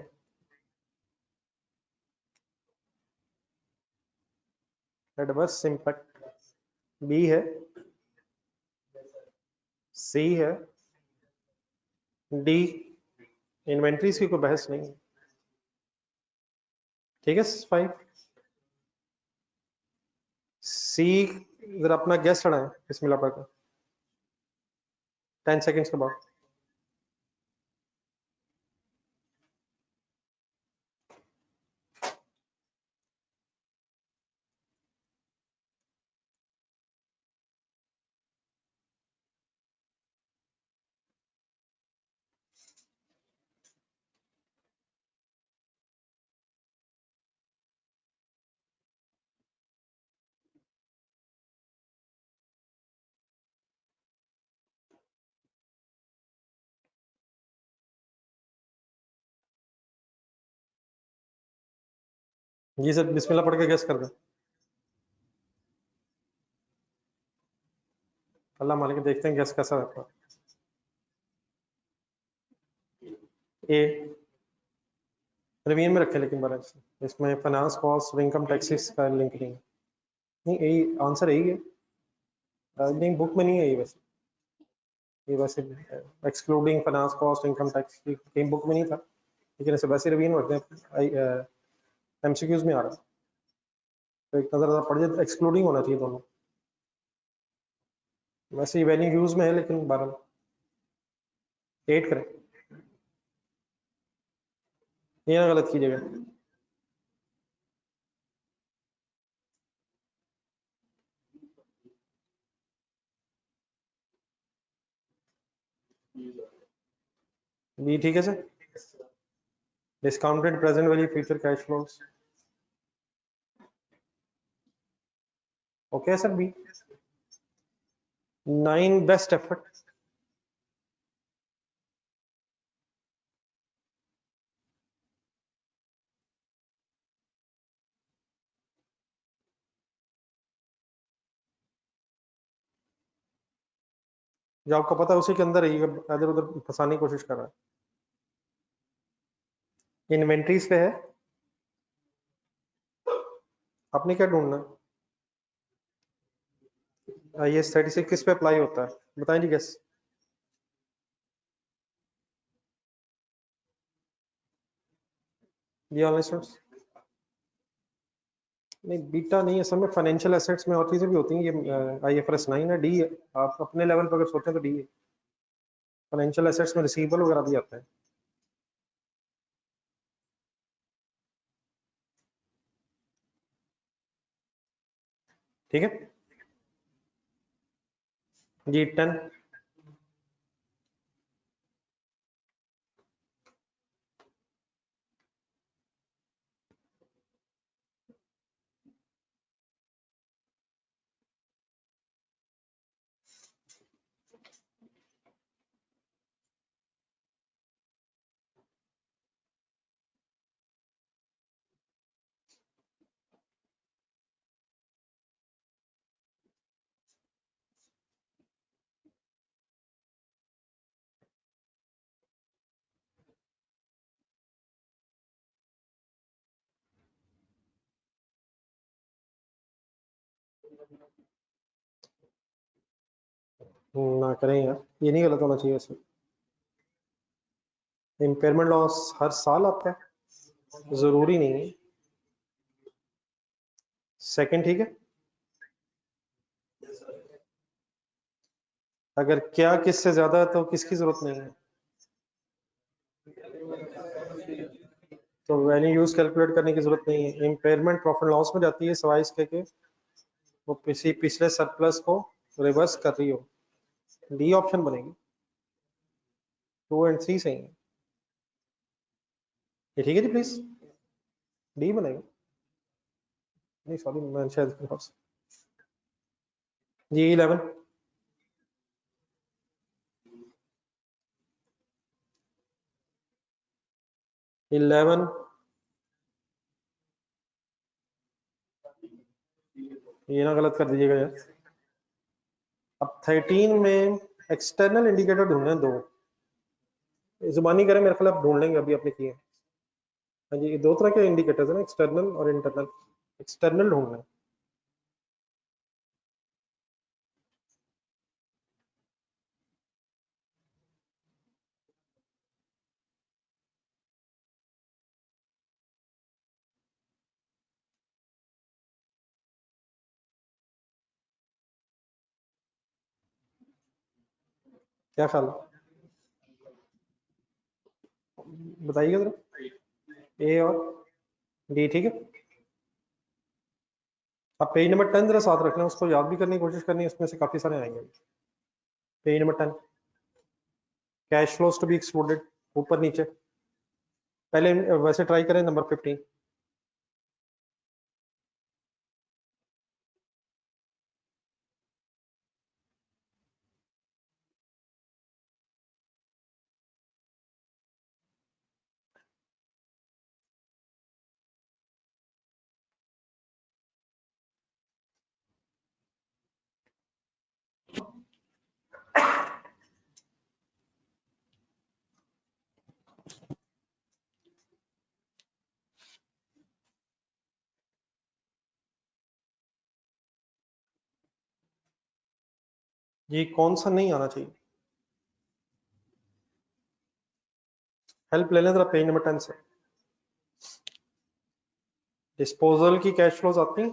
एडवर्स इम्पैक्ट। बी है, सी है, डी इन्वेंट्रीज की कोई बहस नहीं है। ठीक है फाइव। सी जरा अपना गेस लड़ा है बिस्मिल्लाह पढ़कर 10 सेकंड्स के बाद। जी सर बिस्मिल्लाह पढ़ के गेस कर दे। अल्लाह मालिक, देखते हैं गेस कैसा रहता है। ए रिवीन में रखे लेकिन बैलेंस इसमें फाइनेंस कॉस्ट इनकम टैक्सेस का लिंक नहीं है। नहीं यही आंसर यही है। नहीं बुक में नहीं है ये वैसे। ये वैसे excluding finance cost income tax की कहीं बुक में नहीं था, लेकिन ऐसे वैसे रिवीन में रखते हैं। एमसीक्यूज में आ रहा है तो एक नजर पड़ जाए, एक्सक्लूडिंग होना चाहिए दोनों। वैसे वैल्यू यूज में है लेकिन 12 8 करें, ये ना गलत कीजिएगा। बी ठीक है sir. Discounted present value future cash flows. Okay sir B. 9 best effort. जो आपको पता है उसी के अंदर ही इधर उधर फंसाने की कोशिश कर रहा है। इन्वेंट्रीज पे है, आपने क्या ढूंढना है? ये 36 किस पे अप्लाई होता है बताएं जी गेस। ये ऑनलाइन स्टूडेंट्स नहीं, बीटा नहीं है, असल में फाइनेंशियल एसेट्स में और चीजें भी होती हैं। ये आईएफआरएस 9 है, डी है। आप अपने लेवल पर अगर सोचें तो डी है। फाइनेंशियल एसेट्स में रिसीवेबल वगैरह भी आता है। ठीक है जी 10। ना करें यार, ये नहीं गलत होना चाहिए इसमें। इम्पेयरमेंट लॉस हर साल आता है, जरूरी नहीं है। सेकंड ठीक है। अगर क्या किससे ज्यादा है तो किसकी जरूरत नहीं है, तो वैल्यू यूज कैलकुलेट करने की जरूरत नहीं है। इम्पेयरमेंट प्रॉफिट लॉस में जाती है सवाई इसके कि वो पिछले सरप्लस को रिवर्स कर रही हो। डी ऑप्शन बनेगी, 2 एंड 3 सही है। ये ठीक है जी, प्लीज डी बनेगा। नहीं सॉरी, मैं शायद जी 11। ये ना गलत कर दीजिएगा यार। अब 13 में एक्सटर्नल इंडिकेटर ढूंढने हैं 2। जुबानी करें, मेरे ख्याल आप ढूंढ लेंगे, अभी आपने किए। हाँ जी, ये 2 तरह के इंडिकेटर्स है ना, एक्सटर्नल और इंटरनल। एक्सटर्नल ढूंढना है। क्या ख्याल है, बताइएगा जरा। ए और डी ठीक है। अब पेज नंबर 10 जरा साथ रखना, उसको याद भी करने की कोशिश करनी है, उसमें से काफी सारे आएंगे। Page number 10, cash flows to be excluded, ऊपर नीचे। पहले वैसे ट्राई करें नंबर 15। ये कौन सा नहीं आना चाहिए, हेल्प ले लें जरा पेज नंबर 10 से। डिस्पोजल की कैश फ्लोज आती हैं,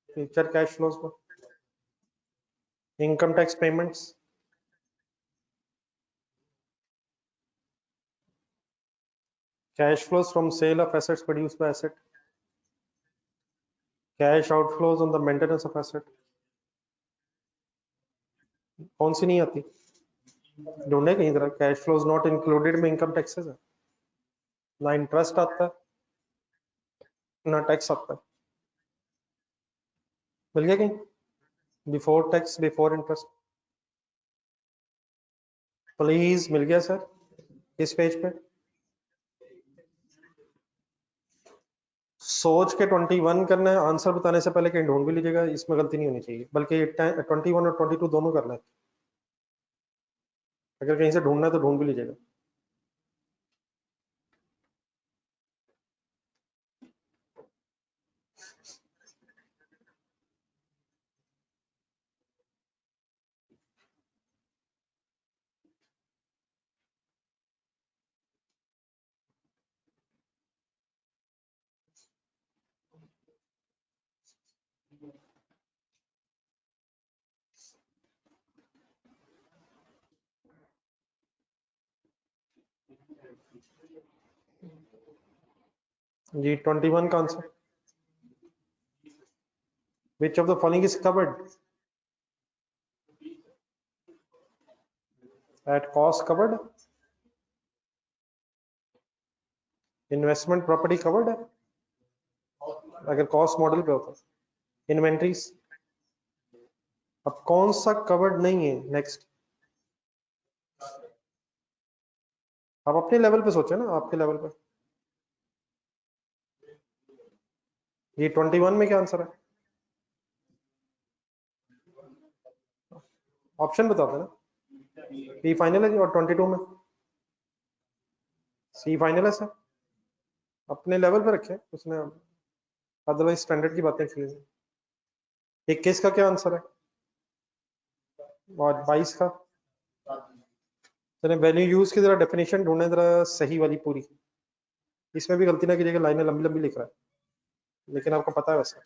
फ्यूचर कैश फ्लोज को, income tax payments, cash flows from sale of assets produced by asset, cash outflows on the maintenance of asset. कौन सी नहीं आती, ढूंढे कहीं तरह। कैश फ्लोज नॉट इंक्लूडेड में इनकम टैक्सेस है, ना इंटरेस्ट आता है ना टैक्स आता है। मिल गया कहीं, before tax before interest. Please मिल गया सर, किस पेज पे। सोच के 21 करना है, आंसर बताने से पहले कहीं ढूंढ भी लीजिएगा, इसमें गलती नहीं होनी चाहिए, बल्कि 21 और 22 दोनों करना है। अगर कहीं से ढूंढना है तो ढूंढ भी लीजिएगा। जी 21 का answer, which of the following is covered at cost covered. Investment property covered है अगर कॉस्ट मॉडल पे होता। इन्वेंट्रीज, अब कौन सा कवर्ड नहीं है, नेक्स्ट। आप अपने लेवल पे सोचे ना, आपके लेवल पे। ये 21 में क्या आंसर है, ऑप्शन बता देना। बी फाइनल है जी, और 22 में सी फाइनल है सर। अपने लेवल पे रखे उसने, अदरवाइज स्टैंडर्ड की बातें की। 21 का क्या आंसर है, और 22 का। चलिए वैल्यू यूज की जरा डेफिनेशन ढूंढे जरा, सही वाली पूरी। इसमें भी गलती ना कीजिएगा, लाइनें लंबी लंबी लिख रहा है। लेकिन आपको पता है वैसे।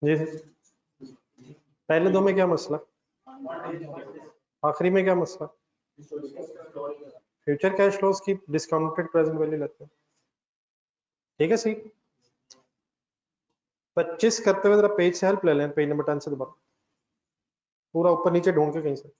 जी पहले दो में क्या मसला, आखिरी में क्या मसला? फ्यूचर कैश फ्लोज की डिस्काउंटेड प्रेजेंट वैल्यू लेते हैं, ठीक है सही। 25 करते हुए जरा पेज से हेल्प ले लें, पेज नंबर 10 से दोबारा पूरा ऊपर नीचे ढूंढ के कहीं से।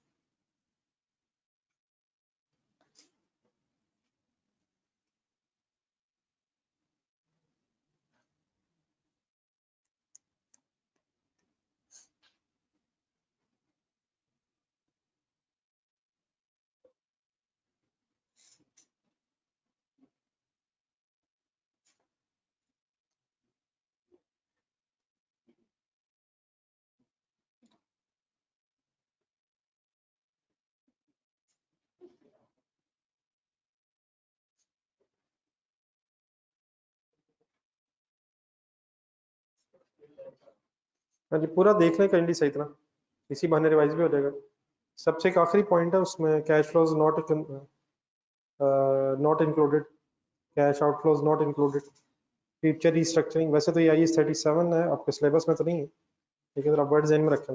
हाँ जी पूरा देख लें कैंडी सही तरह, इसी बहाने रिवाइज भी हो जाएगा। सबसे एक आखिरी पॉइंट है उसमें, cash flows not included, cash outflows not included, future restructuring. वैसे तो ये IAS 37 है, आपके सिलेबस में तो नहीं है, लेकिन अगर आप वर्ड ज़हन में रखें।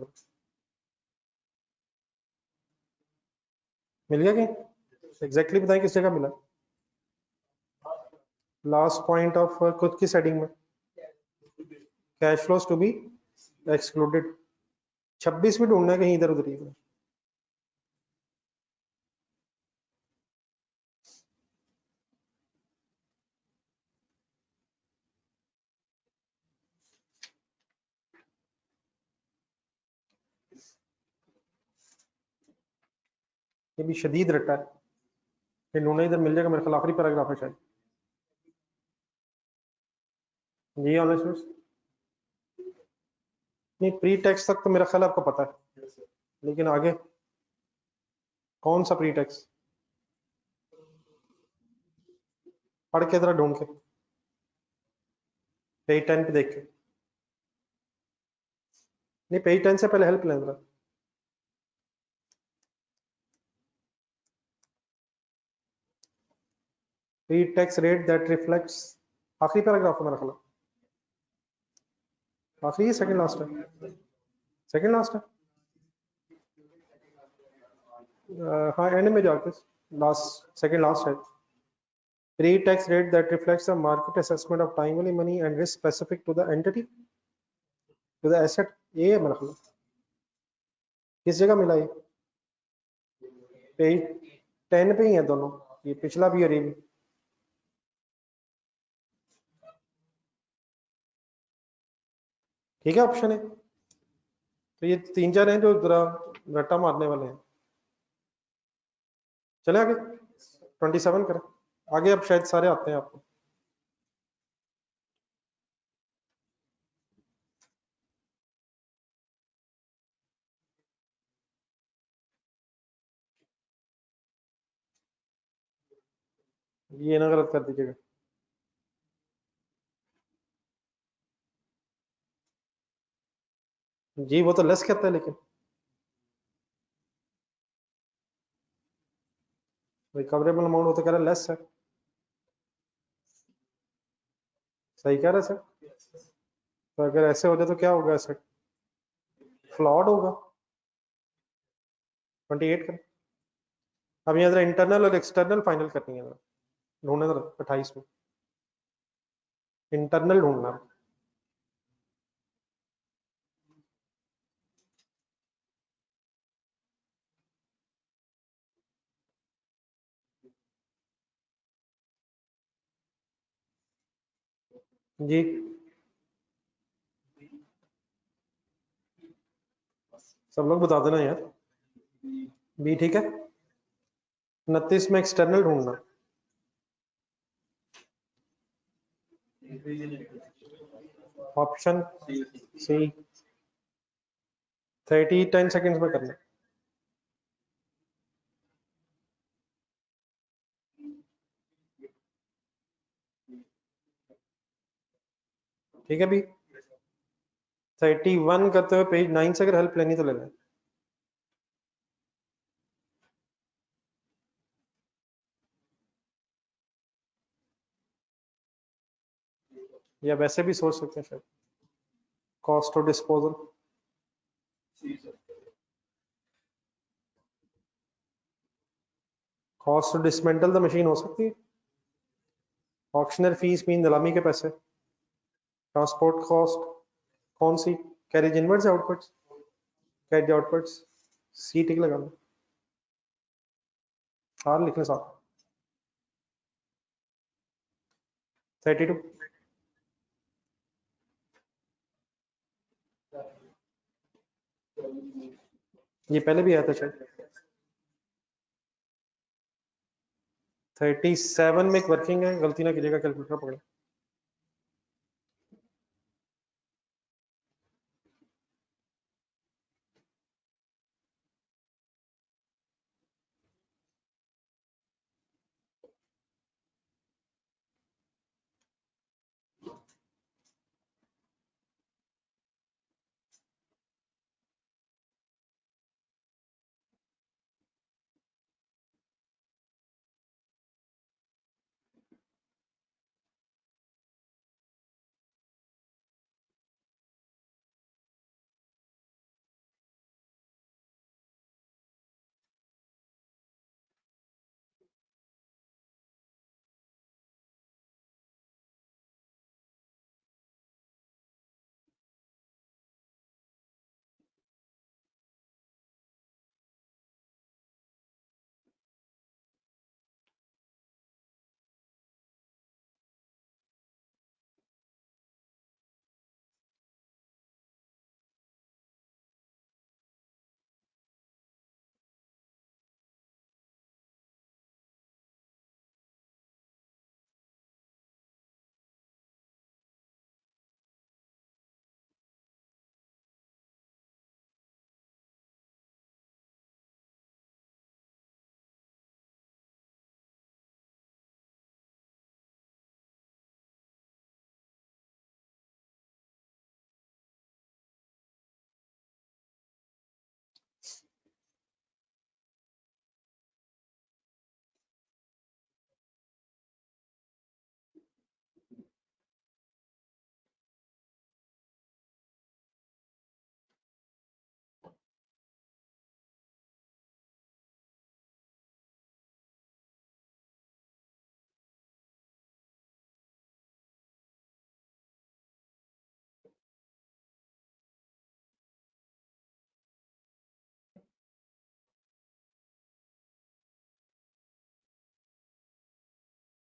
मिल गया कहीं एग्जैक्टली बताएं किस जगह मिला? लास्ट पॉइंट ऑफ खुद की सेटिंग में, cash flows to be excluded. 26 भी ढूंढना है कहीं इधर उधर ही। ये भी शदीद रट्टा है, ये ढूंढना इधर मिल जाएगा, मेरे ख्याल आखिरी पैराग्राफ है शायद। जी ऑनर्स नहीं, प्री टेक्स्ट तक तो मेरा ख्याल आपको पता है, लेकिन आगे कौन सा प्री टेक्स्ट? पढ़ के जरा ढूंढ के, पेज 10 पे देख के। नहीं पेज 10 से पहले हेल्प लें जरा। Pre tax rate that reflects, आखिरी पैराग्राफ है मेरा ख्याल, आखिरी है सेकंड लास्ट है? सेकंड लास्ट है। हाँ एंड में जाके लास्ट, सेकंड लास्ट है। Pre tax rate that reflects the market assessment of time value money and risk specific to the entity to the asset. ये है मेरा ख्याल, किस जगह मिला ये? पेज 10 पे ही है दोनों, ये पिछला भी और ये भी। ठीक है ऑप्शन है, तो ये 3-4 हैं जो जरा रट्टा मारने वाले हैं। चले आगे 27 करें, आगे अब शायद सारे आते हैं आपको। ये ना गलत कर दीजिएगा। जी वो तो लेस कहता है, लेकिन रिकवरेबल अमाउंट वो तो कह रहा है लेस है। सही कह रहे सर, तो अगर ऐसे हो जाए तो क्या होगा? ऐसे फ्लॉड होगा। 28 करें। अब यहाँ जरा इंटरनल और एक्सटर्नल फाइनल करनी है, ढूंढना जरा 28 में इंटरनल ढूंढना। जी सब लोग बता देना यार। बी ठीक है। 29 में एक्सटर्नल ढूंढना। ऑप्शन सी 30 10 सेकेंड्स में करना। ठीक है बी। 31 करते हुए पेज 9 से अगर हेल्प लेनी तो ले लें, या वैसे भी सोच सकते हैं शायद। Cost of disposal. Cost to dismantle the machine हो सकती है। ऑक्शनर फीस मीन नीलामी के पैसे। ट्रांसपोर्ट कॉस्ट कौन सी, कैरेज इनवर्ड्स या outwards? Carriage outwards. C tick लगाना। आर लिखने साथ। 32 ये पहले भी आया था शायद। 37 में एक वर्किंग है, गलती ना कीजिएगा, कैलकुलेटर पकड़े।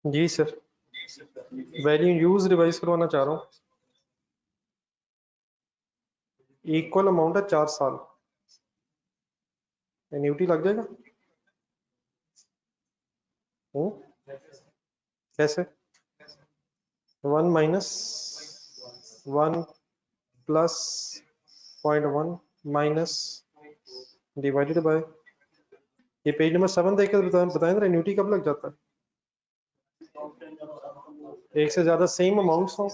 जी सर, वैल्यू यूज रिवाइज करवाना चाह रहा हूँ। इक्वल अमाउंट है 4 साल, एन्यूटी लग जाएगा। कैसे? 1 minus 1 plus 0.1 minus divided by, ये पेज नंबर 7 देखकर बताएं जरा, एन्यूटी कब लग जाता है? एक से ज्यादा सेम अमाउंट्स हो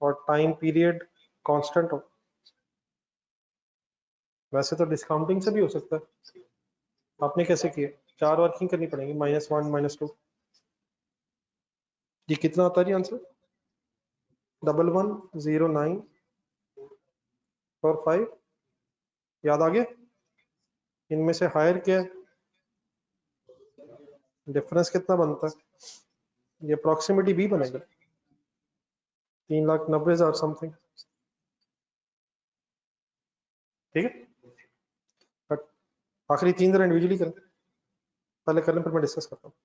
और टाइम पीरियड कांस्टेंट हो। वैसे तो डिस्काउंटिंग से भी हो सकता है। आपने कैसे किया? 4 वर्किंग करनी पड़ेगी, -1 -2। ये कितना आता है जी आंसर? 110945। याद आ गया? इनमें से हायर क्या है? डिफरेंस कितना बनता है? ये अप्रोक्सीमेटली भी बनेगा 3,90,000 समथिंग। ठीक है, बट आखिरी 3 जरा इंडिविजुअली करें, पहले करें फिर मैं डिस्कस करता हूँ।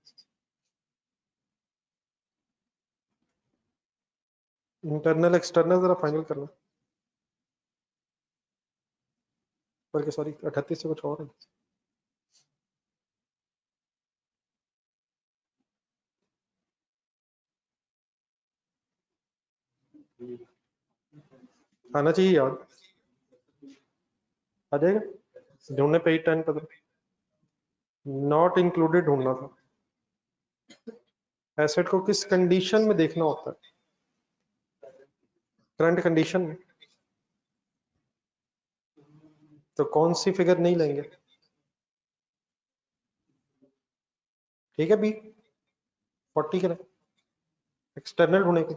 इंटरनल एक्सटर्नल जरा फाइनल करना, बल्कि सॉरी 38 से कुछ और है। आना चाहिए याद, आ जाएगा। ढूंढने पेज 10 पर नॉट इंक्लूडेड ढूंढना था। एसेट को किस कंडीशन में देखना होता है? करंट कंडीशन में। तो कौन सी फिगर नहीं लेंगे? ठीक है, बी 40 करें, एक्सटर्नल ढूंढेंगे।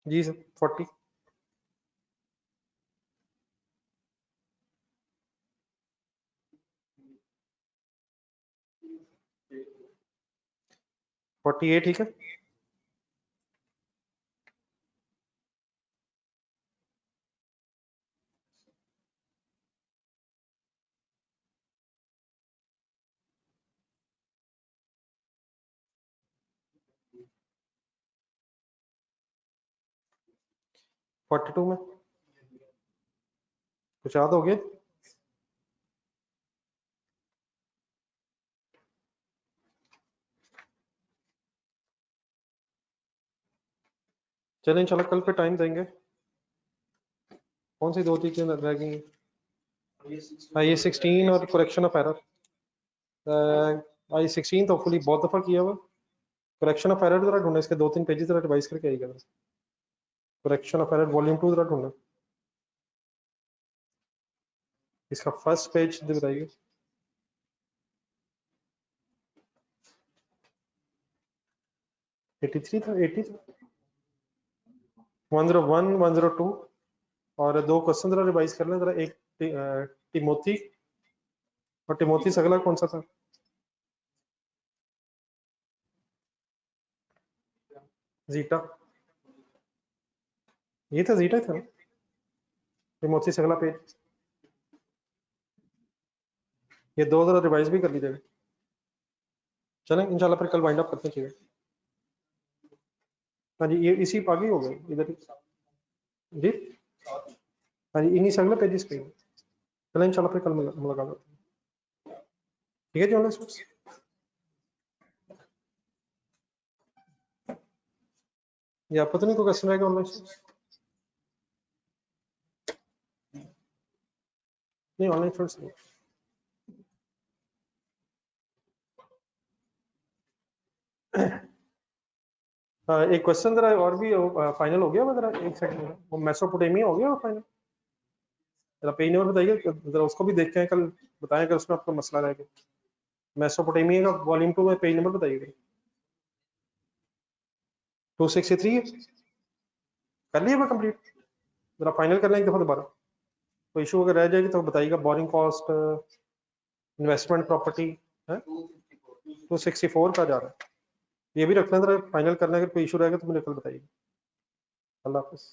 जी सर 40। फोर्टी एट ठीक है। फोर्टी टू में कुछ याद हो गया? चलें इंशाल्लाह कल पे टाइम देंगे। कौन सी दो चीजें रह गई? आई 16 और करेक्शन ऑफ एरर। आई 16 तो फुली बहुत दफा किया हुआ। करेक्शन ऑफ एरर जरा ढूंढना, इसके 2-3 पेजेस जरा रिवाइज करके आइएगा। करेक्शन ऑफ एरर वॉल्यूम 2 जरा ढूंढना, इसका फर्स्ट पेज बताइए। एटी थ्री था, 80 था, 101 102। और दो क्वेश्चन जरा रिवाइज कर लें जरा। एक टिमोथी, और टिमोथी से अगला कौन सा था? जीटा, ये था जीटा था ना? टिमोथी से अगला पेज, ये दो जरा रिवाइज भी कर लीजिएगा। चलें इंशाल्लाह फिर कल वाइंड अप करते चाहिए। हाँ जी, ये इसी आगे हो गए इधर जी। हाँ जी, इन्हीं से अगले पेजेस पे। चलें इंशाल्लाह फिर कल मुलाकात होती है। ठीक है जी, ऑनलाइन या पता नहीं कोई क्वेश्चन रहेगा ऑनलाइन? नहीं, ऑनलाइन फ्रेंड्स नहीं। एक क्वेश्चन जरा और भी फाइनल हो गया वो, जरा एक सेकंड में, वो मेसोपोटामिया हो गया वो फाइनल? जरा पेज नंबर बताइए, जरा उसको भी देखते हैं कल, बताएं अगर उसमें आपका मसला रहेगा। मेसोपोटामिया का वॉल्यूम 2 में पेज नंबर बताइएगा। 263 है। कर लिया मैं कंप्लीट, जरा फाइनल कर लें एक दफा दोबारा। कोई इशू अगर रह जाएगी तो बताइएगा। बोरिंग कॉस्ट, इन्वेस्टमेंट प्रॉपर्टी है 264 का जा रहा है। ये भी रखना जरा, फाइनल करना, अगर कोई इशू रहेगा तो मुझे कल बताइए। अल्लाह हाफिज़।